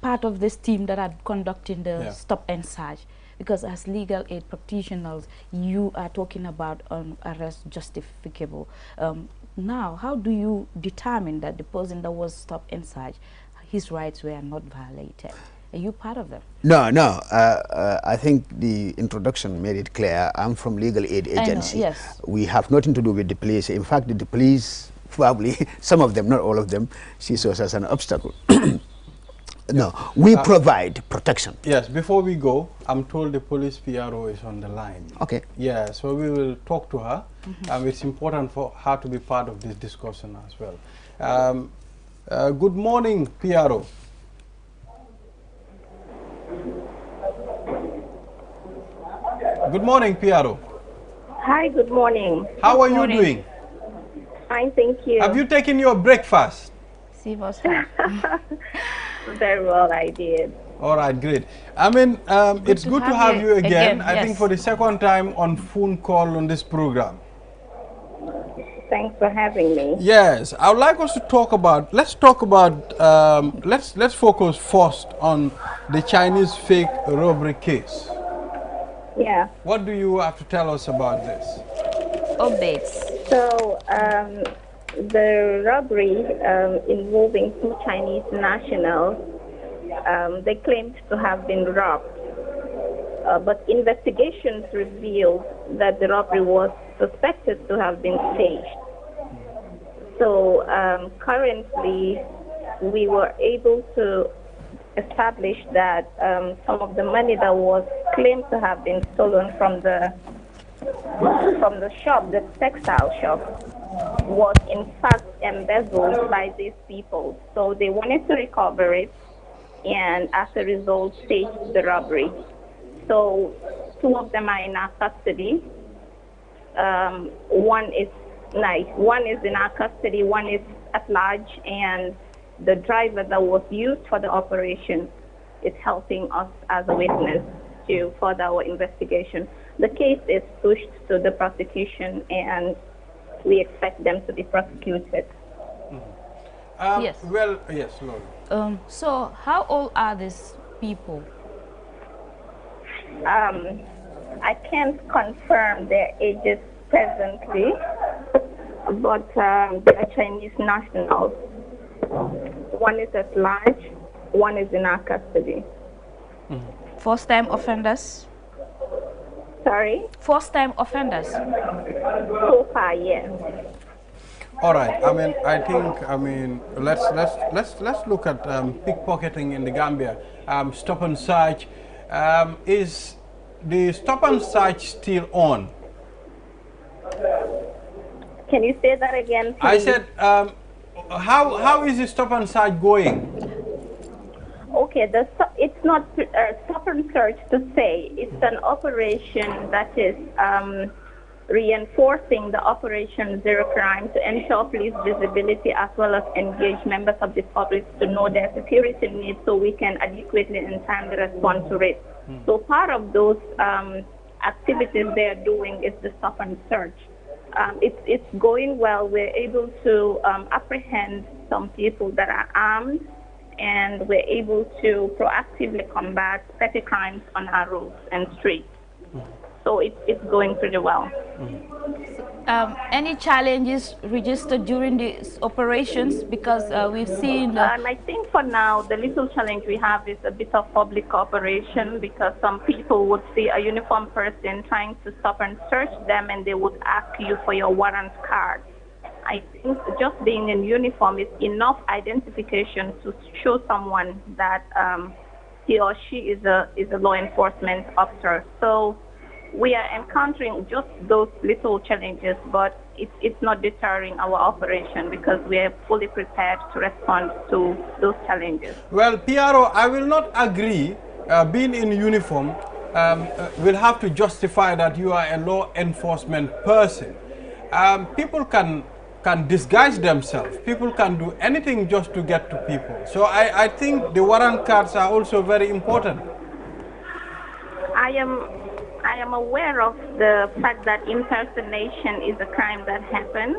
part of this team that are conducting the stop and search? Because as legal aid practitioners, you are talking about arrest justificable. Now, how do you determine that the person that was stopped and searched, his rights were not violated? Are you part of them?
No, no. I think the introduction made it clear. I'm from legal aid agency.
I know, yes.
We have nothing to do with the police. In fact, the police, probably, some of them, not all of them, see us as an obstacle. No, we provide protection.
Yes, before we go, I'm told the police PRO is on the line.
Okay.
Yeah, so we will talk to her. It's important for her to be part of this discussion as well. Good morning, PRO. Good morning, PRO.
Hi, good morning.
How are you doing?
Fine, thank you.
Have you taken your breakfast?
See what's
Very well, I did.
All right, great. I mean, it's good to have you again. I think for the second time on phone call on this program.
Thanks for having me.
Yes, I would like us to talk about, let's focus first on the Chinese fake robbery case.
Yeah.
What do you have to tell us about this?
Updates.
So, the robbery involving two Chinese nationals, they claimed to have been robbed. But investigations revealed that the robbery was suspected to have been staged. So currently, we were able to establish that some of the money that was claimed to have been stolen from the shop, the textile shop, was in fact embezzled by these people. So they wanted to recover it, and as a result, staged the robbery. So two of them are in our custody. One is in our custody, one is at large, and the driver that was used for the operation is helping us as a witness to further our investigation. The case is pushed to the prosecution, and we expect them to be prosecuted.
Yes.
Well, yes, Lord.
So how old are these people?
I can't confirm their ages presently, but they are Chinese nationals. One is at large, one is in our custody.
First-time offenders?
Sorry?
First-time offenders?
So far, yes.
All right. I mean, let's look at pickpocketing in the Gambia. Stop and search. Is the stop and search still on?
Can you say that again, please?
I said, how is the stop and search going?
Okay, it's not stop and search to say. It's an operation that is reinforcing the Operation Zero Crime to ensure police visibility as well as engage members of the public to know their security needs so we can adequately and timely respond to it. So part of those activities they're doing is the stop and search. It's going well. We're able to apprehend some people that are armed, and we're able to proactively combat petty crimes on our roads and streets. So it's going pretty well.
Any challenges registered during these operations? Because we've seen...
I think for now, the little challenge we have is a bit of public cooperation, because some people would see a uniformed person trying to stop and search them, and they would ask you for your warrant card. I think just being in uniform is enough identification to show someone that he or she is a law enforcement officer. So we are encountering just those little challenges, but it's not deterring our operation because we are fully prepared to respond to those challenges.
Well, PRO, I will not agree. Being in uniform will have to justify that you are a law enforcement person. People can disguise themselves. People can do anything just to get to people. So I think the warrant cards are also very important.
I am aware of the fact that impersonation is a crime that happens,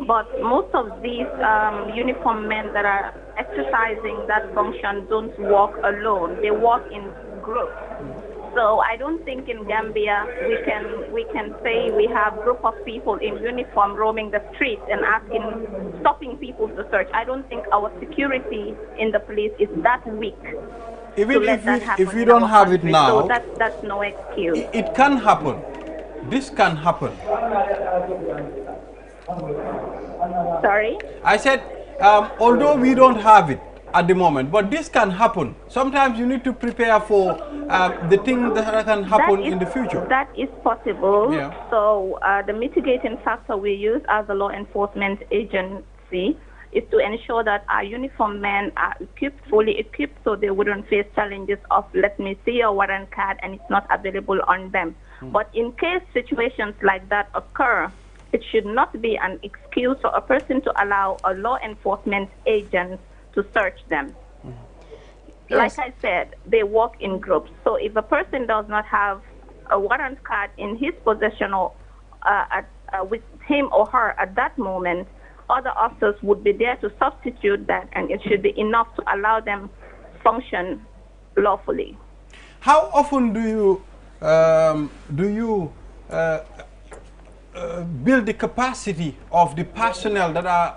but most of these uniformed men that are exercising that function don't walk alone. They walk in groups. So I don't think in Gambia we can say we have a group of people in uniform roaming the streets and stopping people to search. I don't think our security in the police is that weak.
Even if we don't have it now,
so that's no excuse.
It can happen. This can happen.
Sorry?
I said, although we don't have it at the moment, but this can happen. Sometimes you need to prepare for the thing that can happen in the future.
That is possible.
Yeah.
So the mitigating factor we use as a law enforcement agency is to ensure that our uniformed men are fully equipped, so they wouldn't face challenges of, let me see your warrant card, and it's not available on them. But in case situations like that occur, it should not be an excuse for a person to allow a law enforcement agent to search them.
Yes.
Like I said, they walk in groups. So if a person does not have a warrant card in his possession or with him or her at that moment, other officers would be there to substitute that, and it should be enough to allow them function lawfully.
How often do you build the capacity of the personnel that are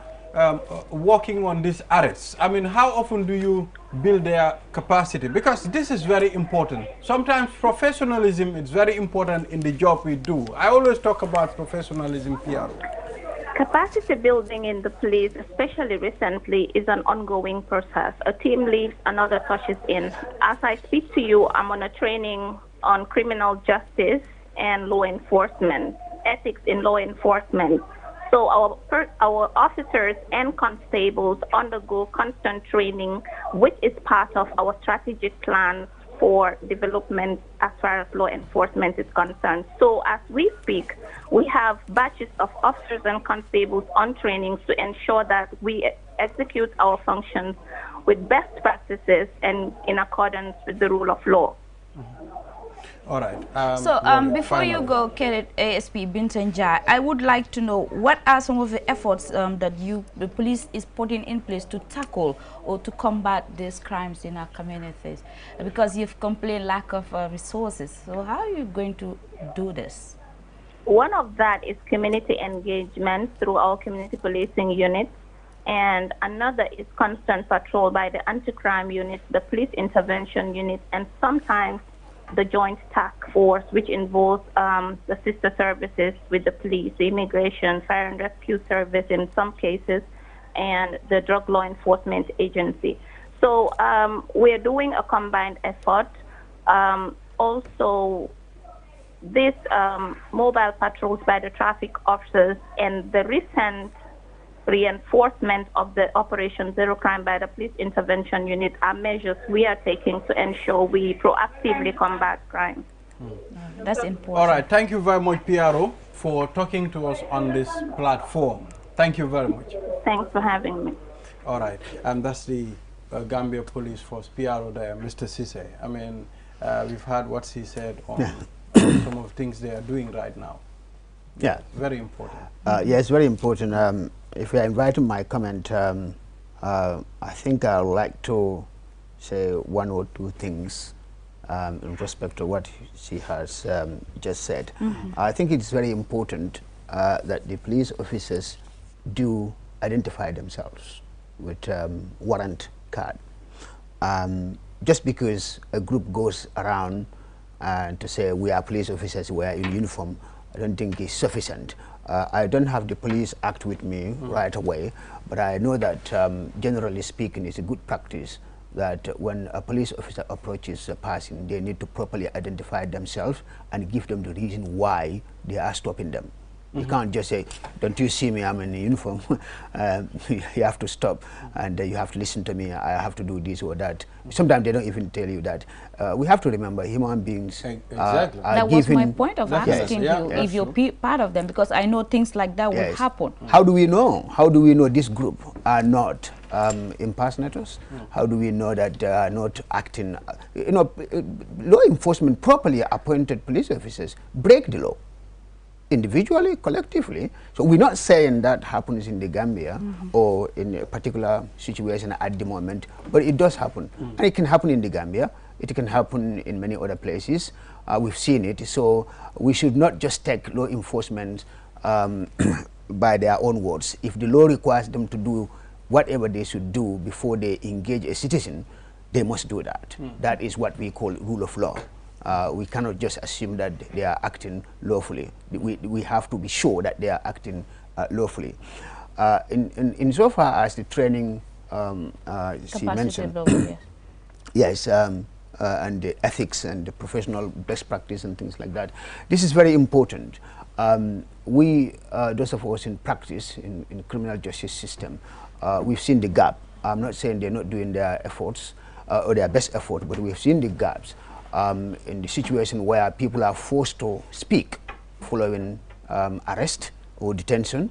working on these arrests? I mean, how often do you build their capacity? Because this is very important. Sometimes professionalism is very important in the job we do. I always talk about professionalism, PRO.
Capacity building in the police, especially recently, is an ongoing process. A team leaves, another touches in. As I speak to you, I'm on a training on criminal justice and law enforcement, ethics in law enforcement. So our officers and constables undergo constant training, which is part of our strategic plan for development as far as law enforcement is concerned. So as we speak, we have batches of officers and constables on trainings to ensure that we execute our functions with best practices and in accordance with the rule of law.
All right.
Before you go, Kenneth, ASP Bintanjai, I would like to know what are some of the efforts that the police is putting in place to tackle or to combat these crimes in our communities? Because you've complained lack of resources. So how are you going to do this?
One of that is community engagement through our community policing units. And another is constant patrol by the anti-crime unit, the police intervention unit, and sometimes the joint task force, which involves the sister services with the police, the immigration, fire and rescue service in some cases, and the drug law enforcement agency. So we're doing a combined effort. Also, this mobile patrols by the traffic officers and the recent reinforcement of the Operation Zero Crime by the Police Intervention Unit are measures we are taking to ensure we proactively combat crime.
That's important.
All right. Thank you very much, PRO, for talking to us on this platform. Thank you very much.
Thanks for having me.
All right. And that's the Gambia Police Force, PRO there, Mr. Sise. I mean, we've heard what he said on some of the things they are doing right now.
Yeah.
Very important.
Yeah, it's very important. If you invite my comment, I think I would like to say one or two things in respect to what she has just said. I think it's very important that the police officers do identify themselves with warrant card. Just because a group goes around to say we are police officers, we are in uniform, I don't think is sufficient. I don't have the police act with me right away, but I know that generally speaking it's a good practice that when a police officer approaches a person, they need to properly identify themselves and give them the reason why they are stopping them. You can't just say, don't you see me, I'm in uniform. You have to stop and you have to listen to me, I have to do this or that. Sometimes they don't even tell you that. We have to remember human beings
exactly.
That was my point of asking you if you're part of them, because I know things like that will happen.
How do we know? How do we know this group are not impersonators? How do we know that they are not acting? You know, law enforcement, properly appointed police officers break the law. Individually, collectively. So we're not saying that happens in the Gambia or in a particular situation at the moment, but it does happen. And it can happen in the Gambia, it can happen in many other places. We've seen it. So we should not just take law enforcement by their own words. If the law requires them to do whatever they should do before they engage a citizen, they must do that. That is what we call rule of law. We cannot just assume that they are acting lawfully. We have to be sure that they are acting lawfully. In so far as the training she mentioned, yes, and the ethics and the professional best practice and things like that, this is very important. Those of us in practice in criminal justice system, we've seen the gap. I'm not saying they're not doing their efforts or their best effort, but we've seen the gaps. In the situation where people are forced to speak following arrest or detention,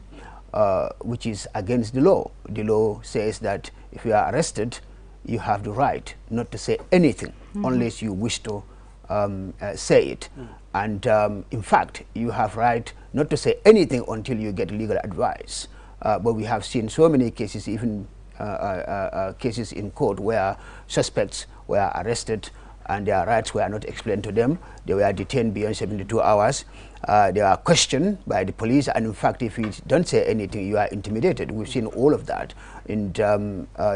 which is against the law. The law says that if you are arrested, you have the right not to say anything unless you wish to say it. And in fact, you have right not to say anything until you get legal advice. But we have seen so many cases, even cases in court where suspects were arrested and their rights were not explained to them. They were detained beyond 72 hours. They are questioned by the police, and in fact, if you don't say anything, you are intimidated. We've seen all of that, and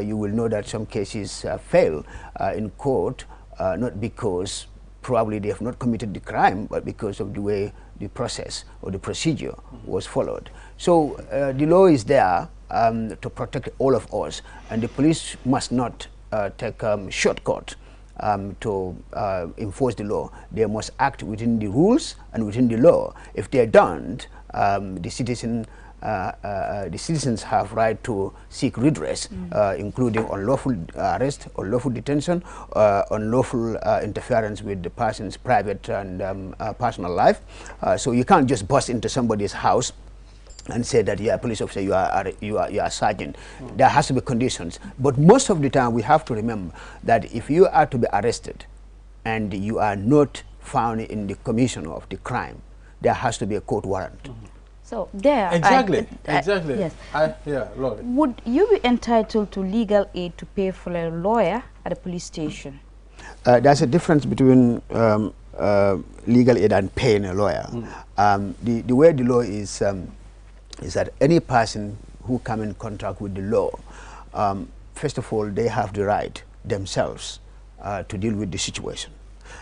you will know that some cases fail in court, not because probably they have not committed the crime, but because of the way the process or the procedure was followed. So the law is there to protect all of us, and the police must not take shortcut to enforce the law. They must act within the rules and within the law. If they don't, the citizens have right to seek redress, including unlawful arrest, unlawful detention, unlawful interference with the person's private and personal life. So you can't just bust into somebody's house and say that you are a police officer, you are a sergeant. There has to be conditions. But most of the time we have to remember that if you are to be arrested and you are not found in the commission of the crime, there has to be a court warrant.
So there,
exactly.
Yes.
Yeah, Lord.
Would you be entitled to legal aid to pay for a lawyer at a police station?
There's a difference between legal aid and paying a lawyer. The way the law is that any person who come in contact with the law, first of all, they have the right themselves to deal with the situation.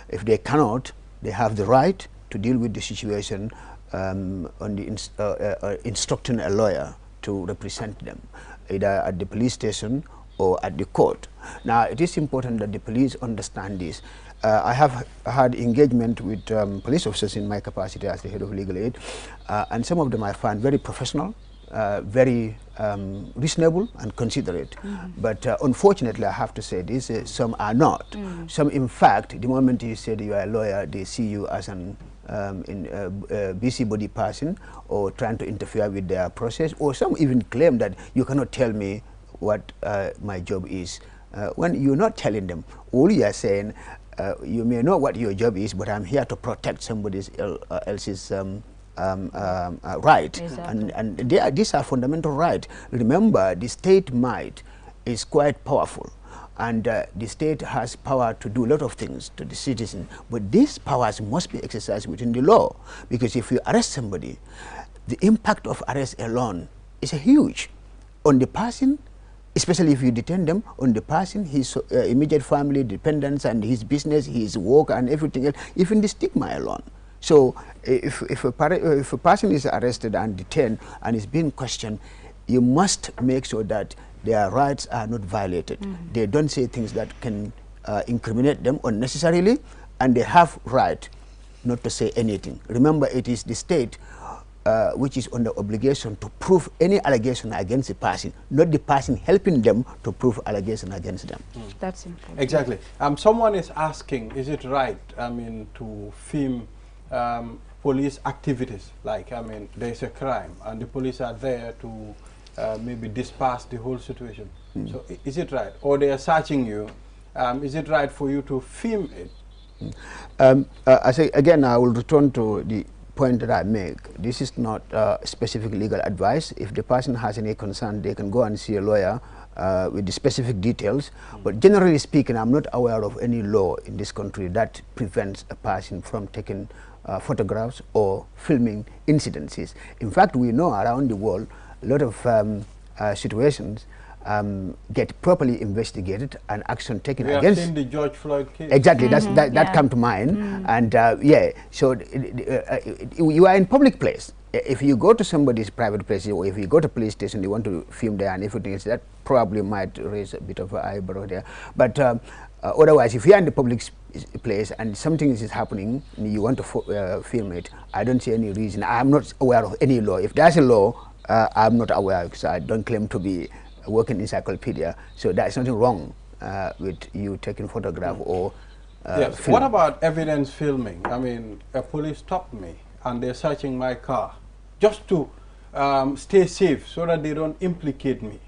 If they cannot, they have the right to deal with the situation on the instructing a lawyer to represent them, either at the police station or at the court. Now, it is important that the police understand this. I have had engagement with police officers in my capacity as the head of legal aid, and some of them I find very professional, very reasonable and considerate. But unfortunately, I have to say this, some are not. Some, in fact, the moment you say that you are a lawyer, they see you as an busybody person or trying to interfere with their process, or some even claim that you cannot tell me what my job is. When you're not telling them, all you are saying, you may know what your job is, but I'm here to protect somebody else's right.
Exactly.
And these are fundamental rights. Remember, the state might is quite powerful, and the state has power to do a lot of things to the citizen, but these powers must be exercised within the law, because if you arrest somebody, the impact of arrest alone is huge on the person, especially if you detain them, on the person, his immediate family, dependents, and his business, his work, and everything else, even the stigma alone. So if a person is arrested and detained and is being questioned, you must make sure that their rights are not violated. They don't say things that can incriminate them unnecessarily, and they have right not to say anything. Remember, it is the state which is under obligation to prove any allegation against a person, not the person helping them to prove allegation against them.
That's important.
Exactly. Someone is asking, is it right, I mean, to film police activities? Like, I mean, there's a crime and the police are there to maybe disperse the whole situation. So is it right? Or they are searching you, is it right for you to film it?
I say, again, I will return to the point that I make. This is not specific legal advice. If the person has any concern, they can go and see a lawyer with the specific details. But generally speaking, I'm not aware of any law in this country that prevents a person from taking photographs or filming incidences. In fact, we know around the world a lot of situations get properly investigated and action taken
we
against.
We have seen the George Floyd case.
Exactly, that come to mind. And yeah, so you are in public place. If you go to somebody's private place, or if you go to police station, you want to film there and everything else, that probably might raise a bit of an eyebrow there. But otherwise, if you are in the public place and something is happening and you want to film it, I don't see any reason. I'm not aware of any law. If there's a law, I'm not aware, because I don't claim to be working encyclopedia. So there's nothing wrong with you taking photograph or
yes.
film.
What about evidence filming? I mean, a police stopped me and they're searching my car just to stay safe so that they don't implicate me.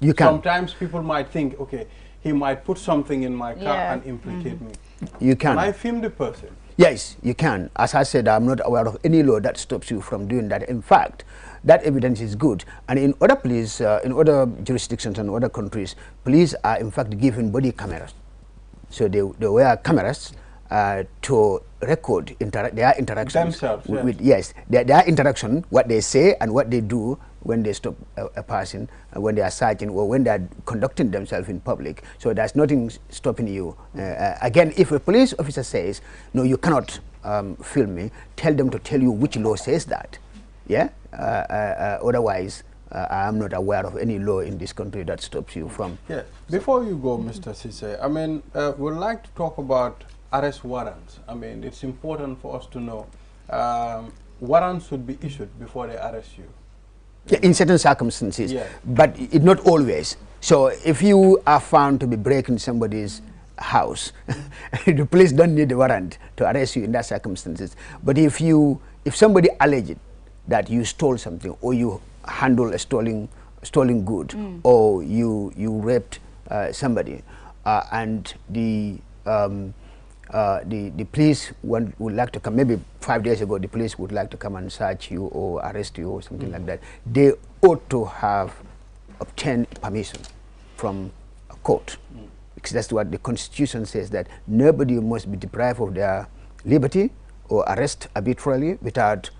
You can.
Sometimes people might think, okay, he might put something in my car and implicate me.
You can.
Can I film the person?
Yes, you can. As I said, I'm not aware of any law that stops you from doing that. In fact, that evidence is good. And in other police, in other jurisdictions and other countries, police are in fact given body cameras. So they wear cameras to record their interactions.
Themselves,
yes, their interaction, what they say and what they do when they stop a person, when they are searching or when they are conducting themselves in public. So there's nothing stopping you. Again, if a police officer says, no, you cannot film me, tell them to tell you which law says that. Yeah. Otherwise, I'm not aware of any law in this country that stops you from.
Yeah. Before you go, Mr. Sise, I mean, we'd like to talk about arrest warrants. I mean, it's important for us to know warrants should be issued before they arrest you.
Yeah, in certain circumstances,
yeah.
But not always. So if you are found to be breaking somebody's house, the police don't need a warrant to arrest you in that circumstances. But if somebody alleged that you stole something, or you handle a stolen good, or you raped somebody, and the the police would like to come, maybe 5 days ago, the police would like to come and search you or arrest you or something like that, they ought to have obtained permission from a court. Because that's what the Constitution says, that nobody must be deprived of their liberty or arrest arbitrarily without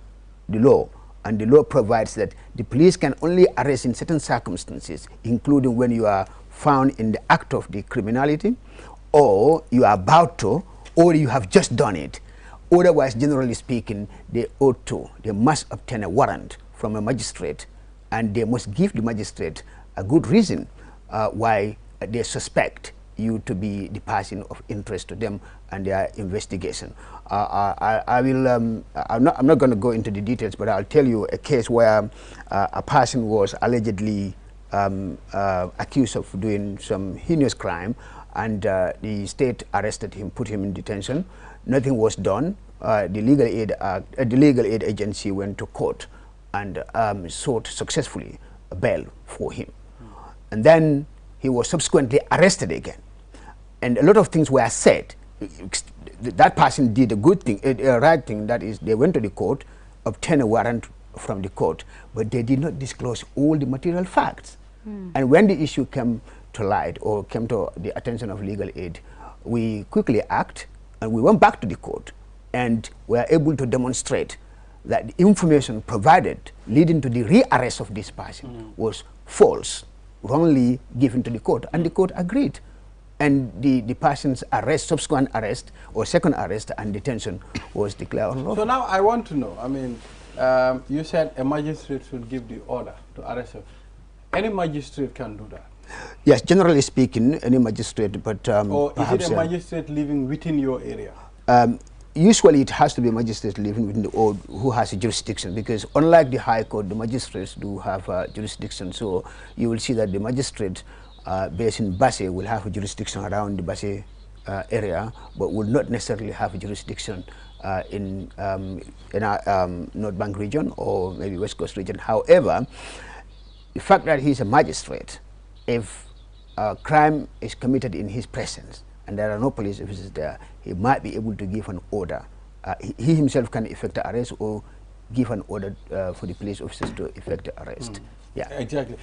the law. And the law provides that the police can only arrest in certain circumstances, including when you are found in the act of the criminality, or you are about to, or you have just done it. Otherwise, generally speaking, they must obtain a warrant from a magistrate, and they must give the magistrate a good reason why they suspect you to be the person of interest to them and their investigation. I'm not going to go into the details, but I'll tell you a case where a person was allegedly accused of doing some heinous crime, and the state arrested him, put him in detention. Nothing was done. The legal aid agency went to court and sought successfully a bail for him. And then he was subsequently arrested again. And a lot of things were said. That person did a good thing, a right thing, that is, they went to the court, obtained a warrant from the court, but they did not disclose all the material facts. And when the issue came to light or came to the attention of legal aid, we quickly acted and we went back to the court and were able to demonstrate that the information provided leading to the rearrest of this person was false, wrongly given to the court, and the court agreed. And the person's arrest, subsequent arrest or second arrest and detention was declared unlawful. So
now I want to know, I mean, you said a magistrate should give the order to arrest him. Any magistrate can do that?
Yes, generally speaking, any magistrate, but
or is it a magistrate living within your area?
Usually it has to be a magistrate living within the or who has a jurisdiction, because unlike the High Court, the magistrates do have jurisdiction. So you will see that the magistrate based in Basse will have a jurisdiction around the Basse area, but will not necessarily have a jurisdiction in our North Bank region or maybe West Coast region. However, the fact that he's a magistrate, if a crime is committed in his presence and there are no police officers there, he might be able to give an order. He himself can effect the arrest or give an order for the police officers to effect the arrest. Yeah,
exactly.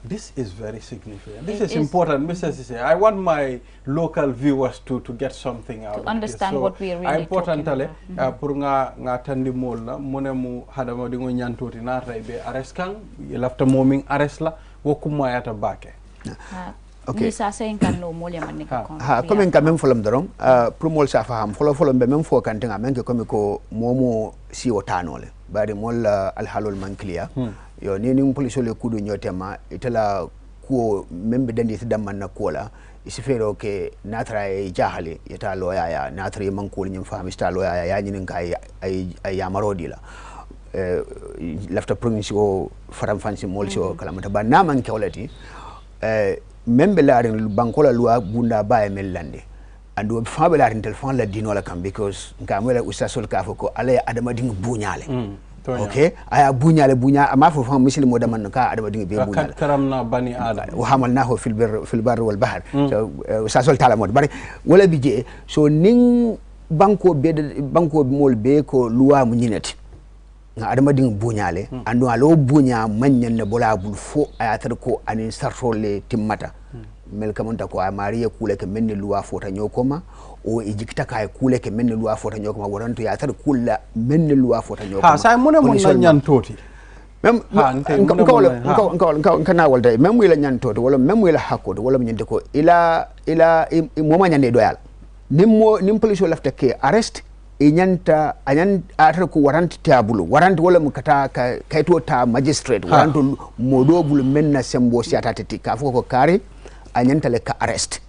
This is very significant. This is important, Mr. Sise. I want my local viewers to get something out
to understand what we are really talking about.
Pour nga tandi mol la monemu hadama dingo nyantoti na raibe arrest kang lafta moming arrest la wokuma yata bake.
Okay.
Nisa saying kan no mol ya manika kon.
Ha comme en kamem folam dorong pour mol sa faham folom be mem fo kan tenga men ke comme ko momo si otanole bari mol al halol man clear. Yo ni police le kudu nyotema itala ko membe dandi damman na kola isifero ke natra e jahale yata loya ya natra man ko nyim fami sta loya ya nyinin kai ay yamarodi la lafta province o faram fansi molsi o kala mata ba naman kewlati membe larin bankola loi bunda bae mellande ando fabe larin telefon la dinola kam because ngamela usasol ka foko ala adama ding buñale. Okay, aya bunya ama fo fam muslim moda man ka adama dinga be bunya
karamna bani adam
wa hamalnahu fil bar wal bahr so sa sol tala mod bari wala bije so ning banko mol be ko luwa mu nyinati na adama dinga bunyale andu alo bunya manyan na bola bul fo aya tar ko anin sartole timmata mel kamonta ko amariya kule ke menni luwa fo ta nyokoma o ijikita kay kule ke menni luwa fota nyokoma waranto ya tar kulla menni luwa fota nyokoma
ha sai mone mon nyantoti
mem kana walda mem wila nyantoti wala mem wila hakko wala nyande ko ila moma nyande doyal nim police lafta ke arrest e nyanta atar ko warant tabulu warant wala mukata kayto ta magistrate waranto modobul menna sembo siata tati ka foko kare anyanta le ka arrest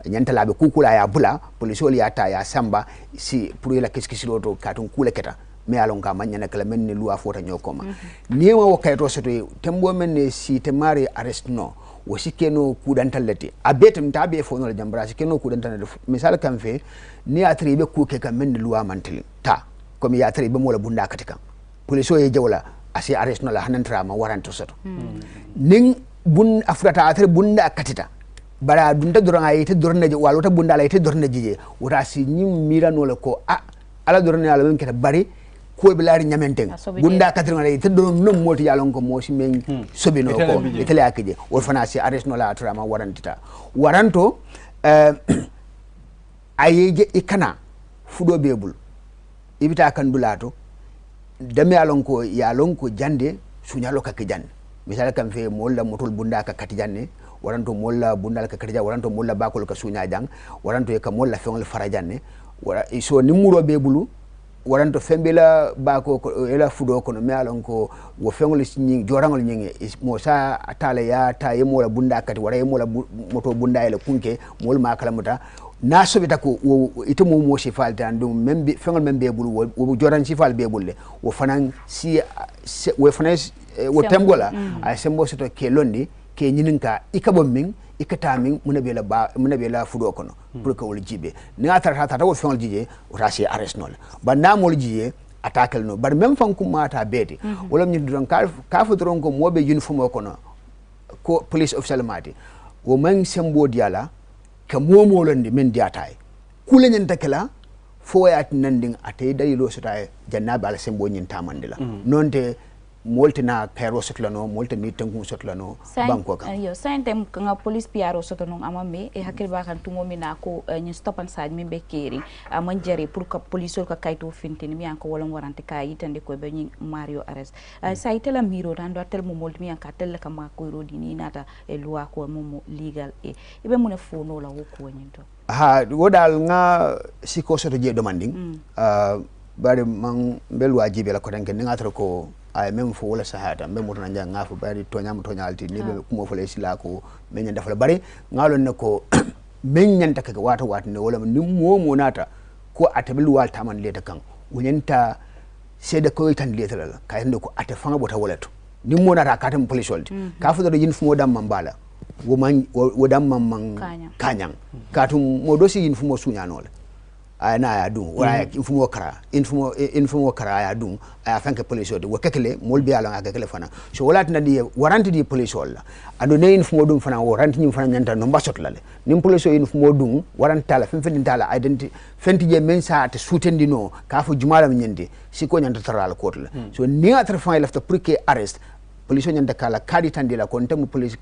nyanta labe kukula ya bula polisoli ata ya samba si pour la kiskisilo to katun kula keta me alon ka manya kala men ni loi fota nyokoma ni wa wakayto soto tembo men si te mari arrest no wosi keno kudantallati abete mtabe fo no jambra si keno kudantanade misal kam fe ni atribe kuke kam men ni loi mantil ta comme ya atribe mo la bunda katika polisoli jawla asi arrest no la hanantra ma waranto soto ning bun afrata atre bunda katita bara dunta doranga yete dorna je walota bundala yete dorna je wota si nyim mirano le ko ala dorna ala men keta bari ko be laari nyamenten bunda katrina yete do non moti yalon ko mosi men sobino ko itele akije wol fana si arrest no la trama warantita waranto ayeje ikana fudo bebul ibita kan dulato dami yalon ko jande sunyalo ka kijan misala kam fe molla motol bunda ka katijanne waranto molla bundal ka katija waranto molla bakol ka sunya jang waranto e ka molla fengol farajanne wara so nimuro be bulu waranto fembela bako ko ela fudo ko no mealon ko wo fengol sinyi jorangol nyingi mo sa atala ya ta yemola bunda kati wara yemola moto bunda ele kunke mol ma kala muta na sobita ko ite mo sifal tan dum membe fengol membe bulu wo joran sifal be bulle wo fanan si wo fanan wo tembola ay sembo soto ke londi ke nyininka ikabom min ikatamin muna bela fudo kono pour que wol jibe ni atata wo fengol jije rasi arrest nol ba namol jije attaquel no bar même fan mata beti wala ni don ka fudron ko mobe uniform kono ko police official mati wo man sembo diala ka momolondi men diatay kula nyen takela fo yat nanding atay dayilo sotay jannabe ala sembo nyen tamandila nonte moltina pero sotlano molta ni tangu sotlano banko kan
yo santem nga police piaro sotono amame e hakil ba kan tumo mina ko ni stop and side min be keri amon jere pour que police ko kayto fintini mi anko wala warante kay yitande ko be ni mario arrest say tela miro rando tel mo molti mi anka tel ka ma ko rodi ni nata e loi ko mo legal e be mo ne fono la woko nyinto
wodal nga siko soto je demanding bare man belu ajibe la ko danke ngatra ko ay même fo wala sahata be mutana jang ngafu bari toñam toñalti ni be kumo fole sila ko men dafa bari ngalon ne ko men nyanta ka wata ne wala ni momo nata ko atabil wal taman leta kan wunyanta seda ko tan leta la kayande ko ata fanga bota walato ni mo nata ka tam police wolti ka fu do yin fu mo dam mambala wo dam man kanyang ka tum mo dosi yin fu mo suñanole na ya dum wala infumo kara ya dum a fanke police odi wakekele molbi ala ngakele fana so wala tna di waranti di police wala ado ne infumo dum fana waranti nyim fana nyanta no mbasot lale nim police infumo dum waranti la fen tala identity fenti je men sa te sutendi no ka fu jumala nyende siko nyanta taral kotla so ni atra fa lafta pour que arrest police nyanta kala kadi tandila ko ntamu police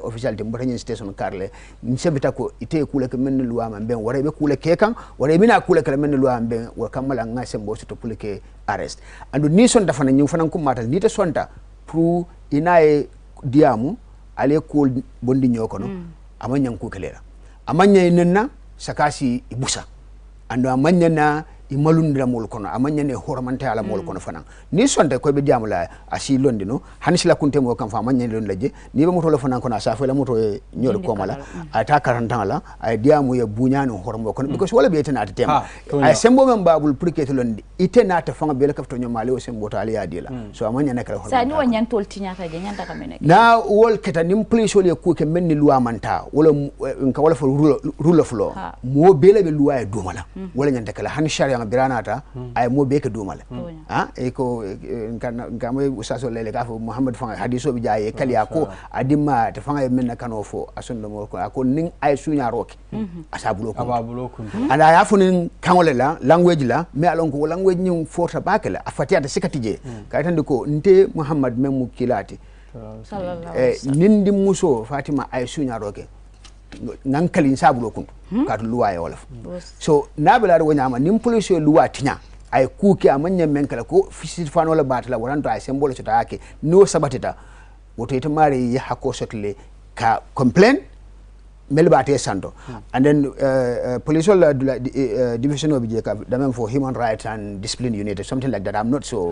official de mbotanye station karle nsebita ko ite kula ke men luwa man ben wara be kula ke kan wara mina kula ke men luwa ben wa kamala nga sembo to pour que arrest andu ni son dafa na ñu fanan ko mata ni te sonta pour inae diamu ale ko bondi ñoko no amanya ko kelera amanya nenna sakasi ibusa andu amanya na imalundira mol kono amanya ne hormante ala mol kono fanan ni sonde ko be diamu la asi londi no hanisla kunte mo kan fa amanya lon laje ni be moto la fanan kono sa fa la moto nyol ko mala ata 40 ans la ay diamu ye buñano hormo kono because wala be tana tem ay sembo men babul pour que londi itena ta fanga be la kafto nyomale o sembo ta ali adila so amanya ne kala hormo
sa ni wanyan tol tinyata je nyanta kamene
na wol keta nim police wol ku ke menni loi manta wala nka wala fa rule of law mo be la be loi dumala wala nyanta kala han sharia biranata ay mo be ke dumale e ko ngam usaso lele ka fo muhammad fanga hadiso bi jaye kali ko adima te fanga men kano fo asundo mo ko ning ay sunya roki asabulo ko ala ya fo nin kangole la language la me alon ko language nyum forta bakela afatiata sikatije kay tan ko nte muhammad men mu kilati sallallahu nindi muso fatima ay sunya roki ngankali sabulo kun ka luwaye wala so nabela do nyama nim police luwa tinya ay kuki amanya men kala ko fisit fano la batala waranto ay symbole to take no sabatita woto ita mari ya hako sotle ka complain melbate santo and then police division of the Department for human rights and discipline unit something like that I'm not so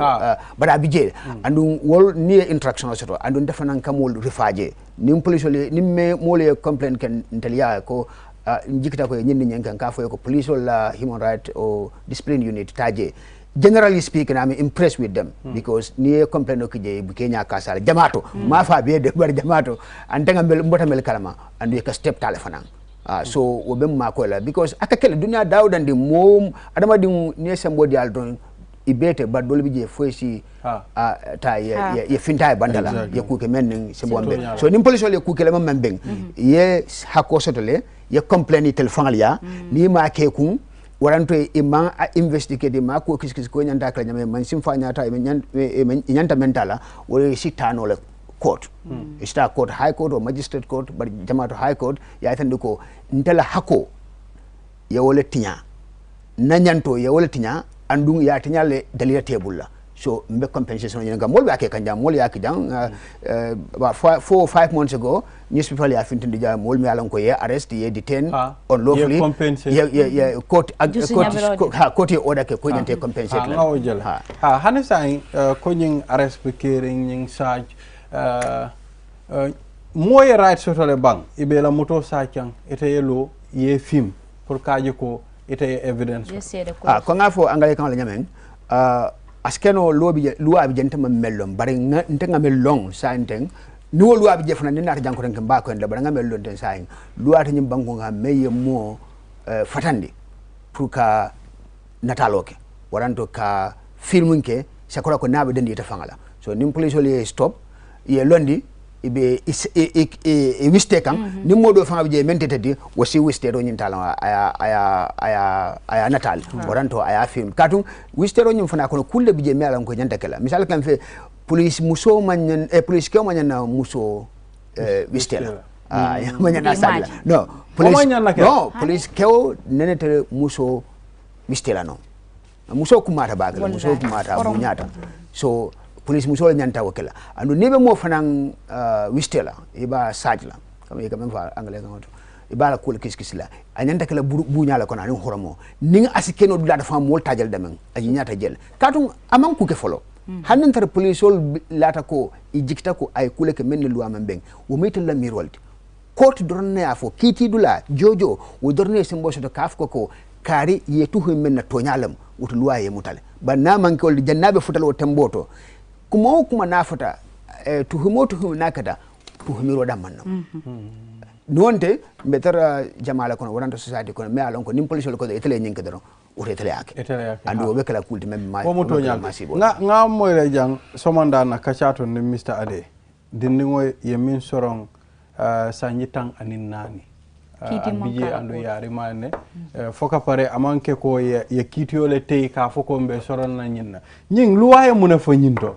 but abije and wol near interaction also and defanan kamol rifaje nim police nim me mole complain kan intelia ko njikita ko nyindi nyenkan ka fo ko police human rights or discipline unit taje generally speaking I'm impressed with them because ni complain o kije bu Kenya kasala jamato ma fa be de bar jamato antanga mel mbota mel kalama and we ka step telephone so wo bem ma ko la because akakele dunya dawdan di mom adama di ni sembo di aldon ibete ba dole bije foisi ta ye finta bandala ye kuke men sembombe so nim police le kuke le membeng ye hako sotole ye complain telephone ya ni ma ke kun waranto ima investigate ma ko kiskis ko nyanda kala nyame man simfa nyata nyanta mentala wala sitano le court ista court high court or magistrate court but jamato high court ya tande ko ntela hako ya wala tinya nanyanto ya wala tinya andung ya tinya le dalila table la so mbe compensation nyanga mol ya ke kanja mol ya kidang about 4 or 5 months ago newspaper ya fintindi ja mol mi alan ko ye arrest ye detain unlawfully ye court order ke ko nyante compensate la
hanisa ko nyin arrest be kering nyin saj moy right sotole bang ibela moto sakyang ete yelo ye film pour kaje ko ite evidence
ko nga fo angale kan la nyamen askeno lobi luwa bi jenta ma mellom bari ntenga mellong sainteng ni wo luwa bi jefna ni nata janko tan ba ko en da bari nga mellon ten sain luwa tan nyim banko nga meye mo fatandi pour ka nataloke waranto ka filmun ke sakora ko nabe dendi ta fangala so nim police le stop ye londi ibe wiste kan ni modo fanga je mentete di wasi wiste do nyin tala aya natal waranto aya film katun wiste do nyin fana ko kulle bije mela ko nyanta kala misal kan fe police muso man police ke man na muso wiste la man na sala no police ke nenete muso wiste la no muso kumata bagal muso kumata munyata so police musol nyanta wakela andu nibe mo fanan wistela iba sajla kam e kam fa anglais kan to iba la kul kiskisla anyanta kala bunya la kona ni horomo ning asikeno dula dafa mol tajal damen aji nyata jel katum aman ku ke folo hanin tar police ol lata ko ijikta ko ay kule ke menni luwa mambeng wo metel la mirwalti court dorne afo kiti dula jojo wo dorne sembo so kaf ko kari yetu men na tonyalam wutu luwa ye mutale banna man ko jannabe futal wo temboto kuma nafata tuhumo nakata tuhumiro da manno nonte betara jamala kono waranta society kono me alon ko nim police ko etele nyinke daro o etele yake ando be kala kulti mem ma
mo to nga moy jang somanda na kachato ni Mr Ade dinni ngoy yemin sorong sanjitang anin nani bije ando yari mane foka pare amanke ko ye kitiole tey ka foko mbe soron na nyinna nying luwaye muna fo nyinto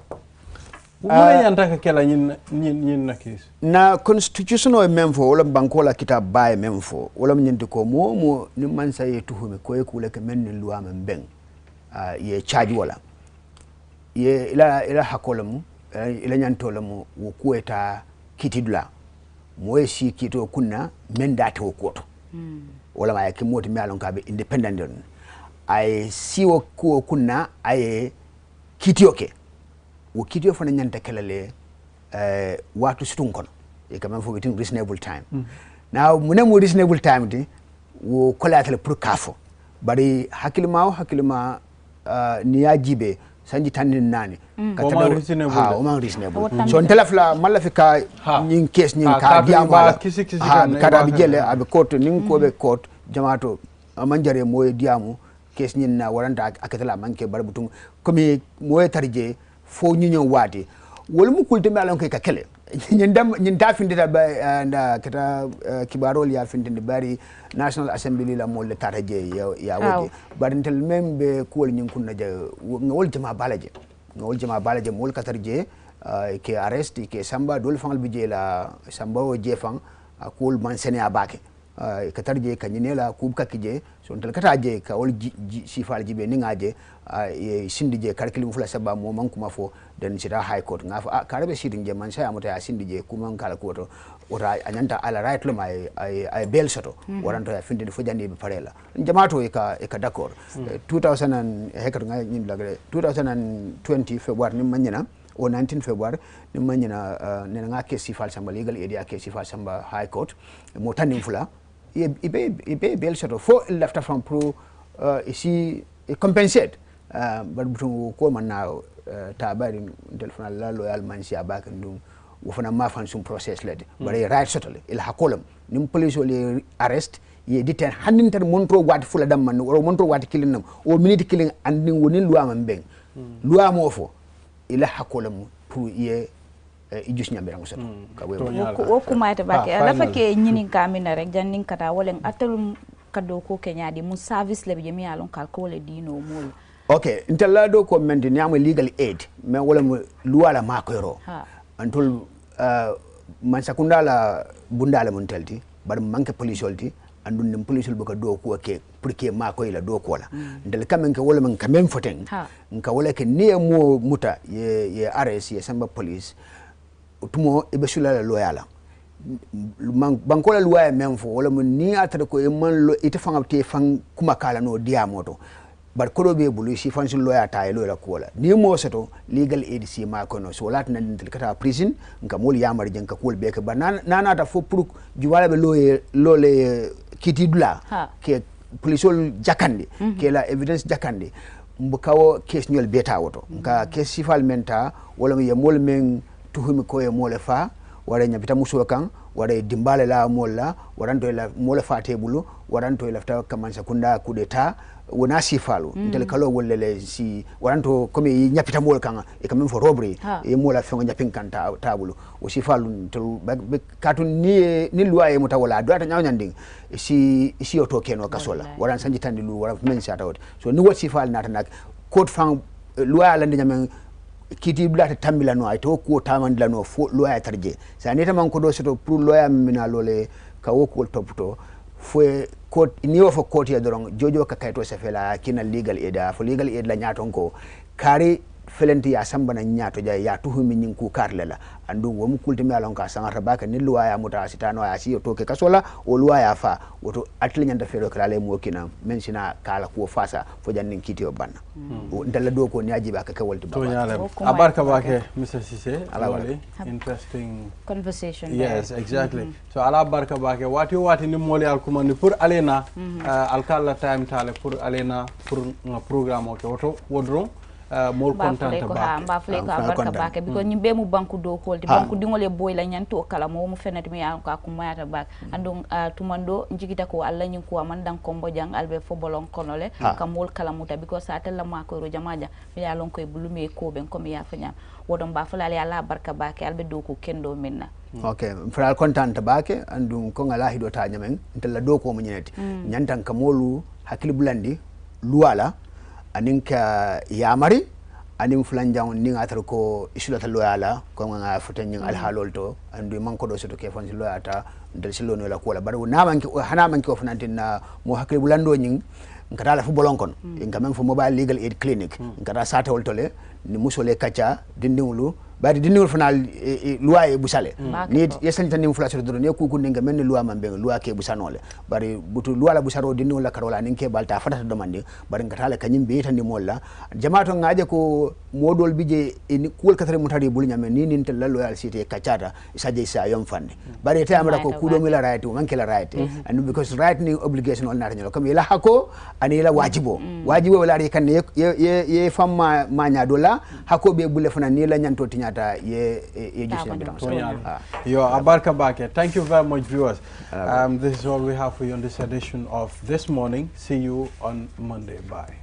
wala yanta ka kala nyin na kes
na constitutional memfo wala bankola kitab baye memfo wala nyinti ko mo ni man saye tuhumi ko e kule ke men ni luwa men beng ye charge wala ye ila hakolam ila nyantolamu wo kueta kitidula mo si kito kunna men data wo koto wala ma yake moti mi alon ka be independent ay si wo ko kunna ay kitioke wo kitio fana nyanta kelale watu situn kono e quand même faut getting reasonable time now mune mo reasonable time di wo collateral pour kafo bari hakilima ni yajibe sanji tanin nani
katana
reasonable so ntelafla malafika nyin case nyin ka diamala kada bijele abe court nin ko be court jamato manjare moy diamu case nyin na waranta akatala manke barbutum komi moy tarje fo nyinyo wati wol mu kulti malon kay ka kele nyin ta findita ba nda kata kibarol ya findinde bari National Assembly la mo le taraje ya wodi bari ntel membe kuwol nyin kunna je ngol jama balaje mol katarje ke arrest ke samba dol fangal bije la samba o jefang akul man sene abake katarje kanyinela kubka kije so ntel kataje ka ol sifal jibe ningaje e sindije karkilim fula sabba mo man kuma fo den sita high court ngafa karabe sidin je man saya mota sindije kuma kala koto ora anyanta ala right lo mai ay bel soto waranto ya finde fo jandi be parela jamato e ka d'accord 2000 and hekar nga nyim lagre 2020 february nim manyina o 19 february nim manyina ne nga ke sifal samba legal area ke sifal samba high court mo tanim fula ibe bel soto fo left from pro ici compensate but butu ko man na tabari telephone la loyal man si abaka ndum wo fana ma fan sum process lede bare right settle il hakolam nim police wole arrest ye detain handinter montro wat fula damman o montro wat killing nam o minute killing andin woni loi man beng loi mo fo ila hakolam pour ye ijus nyambe rango soto ka
wo kumayta bake ala fake nyinin kamina rek jannin kata wolen atalum kado ko kenyadi mun service le be mi alon kal ko le dino mol
okay intella do ko mendi nyama legal aid mais wala mo loi la makoyro antul man sakunda la bundala mun telti bar manke police olti andun nim police baka do ko ke pour que makoy la do ko la ndel kamen ke wala man kamen foten nka wala ke ne mo muta ye arrest ye samba police tumo ibe sula la loyala bankola luwa men fo wala mun ni atata ko e man lo ite fanga te fang kuma kala no dia moto bar kodo be bulu si fan sun loya ta e loya ko la ni mo seto legal aid si ma ko no so lat nan til kata prison nka mol yamar jenka kol be ke banana ta fo pour juwala be lole kiti dula ke polisol jakande ke la evidence jakande mbukawo case nyol beta woto nka case sifal menta wala ye mol men tuhumi ko e mole fa wara nyabita muso kan wara dimbale la molla waranto la mola fa tebulu waranto la fta kaman sakunda coup d'etat wona sifalu intel kalo wolle si waranto comme nyapita mol kan e kam fo robbery e mola fengo nyapin kan tabulu o sifalu to katun ni loi e mutawala do ata nyawnyanding si oto keno kasola waran sanji tandi lu wara men sa tawt so ni wat sifal nata nak code fang loi la ndiyam kiti blata tambila no ay to ko tamandila no fo lawyer tarje sa neta man ko do seto pour lawyer mina lole ka woko topto fo court ni wo fo court ya dorong jojo ka kayto se fela kina legal aid fo legal aid la nyaton ko kari felenti ya samba na nyato ja ya tuhumi nyin ku karlela andu wo mukulti mi alon ka sangata baka ni lawyer muta sitano ya si to ke kasola o lawyer fa woto atli nyanda felo kala le mo kina men sina kala ko fasa fo jannin kiti o banna ndalla do ko nyaji ba ka kawalti ba
abarka bake Mr. Cisse alawale interesting
conversation
yes exactly so ala barka bake wati ni moli al kumani pour alena alkala time tale pour alena pour un programme ko woto wodron more content about
mbafle ko barka bake because nyimbe mu banku do holdi banku dingole boy la nyanto kala mo mu fenati mi an ka mayata bak andon tumando njigita ko alla nyin ko man dan kombo jang albe fo bolon konole kamol kala muta because sa tella ma ko ro jamaja mi ya lon koy bulume ko ben comme ya fanya wodon mbafle ala barka bake albe do ko kendo minna
okay fral content bake andum ko ngala hido ta nyamen tella do ko mo nyineti nyantan kamolu hakili bulandi luwala aninka yamari anim fulanjang ninga tar ko isulata loyala ko nga futen nyang alhalolto andu man ko do soto ke fon loyata del silo no la ko la badu na man ki hana man ki ofnantina mo hakri bulando nyin ngata la fu bolonkon inga men fu mobile legal aid clinic ngata sata woltole ni musole kacha dindingulu bari dinul fanal loi busale ni yesen tan ni inflation do ne ku ninga men loi man be loi ke busanole bari butu loi la busaro dinul la karola ninke balta fatata demande bari ngata la kanyim be tan ni molla jamaato ngaaje ko modol bije ni kul katare mutari bul nyame ni nin tel loyal city kachata isaje sa yom fande bari te amara ko kudo mi la right man ke la right and because right ni obligation on narño comme ila hako ani la wajibo wala ri kan ye famma manya dola hako be bulle fana ni la nyanto tinyata ye
yo abarka bake. Thank you very much, viewers. This is all we have for you on this edition of This Morning. See you on Monday. Bye.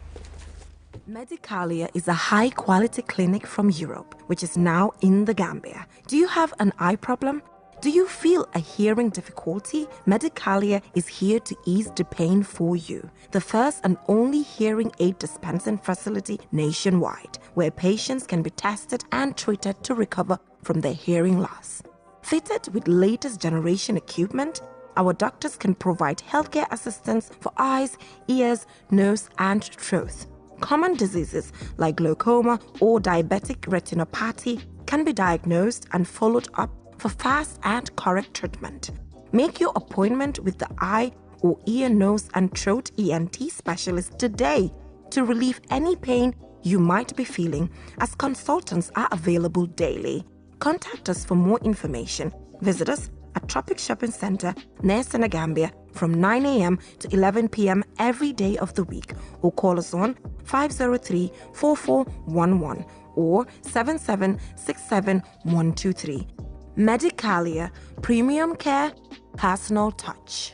Medicalia is a high-quality clinic from Europe, which is now in the Gambia. Do you have an eye problem? Do you feel a hearing difficulty? Medicalia is here to ease the pain for you. The first and only hearing aid dispensing facility nationwide, where patients can be tested and treated to recover from their hearing loss. Fitted with latest generation equipment, our doctors can provide healthcare assistance for eyes, ears, nose, and throat. Common diseases like glaucoma or diabetic retinopathy can be diagnosed and followed up for fast and correct treatment. Make your appointment with the eye or ear, nose, and throat ENT specialist today to relieve any pain you might be feeling, as consultants are available daily. Contact us for more information. Visit us at Tropic Shopping Center near Senegambia from 9 a.m. to 11 p.m. every day of the week, or call us on 503-4411 or 7767123. Medicalia, premium care personal touch.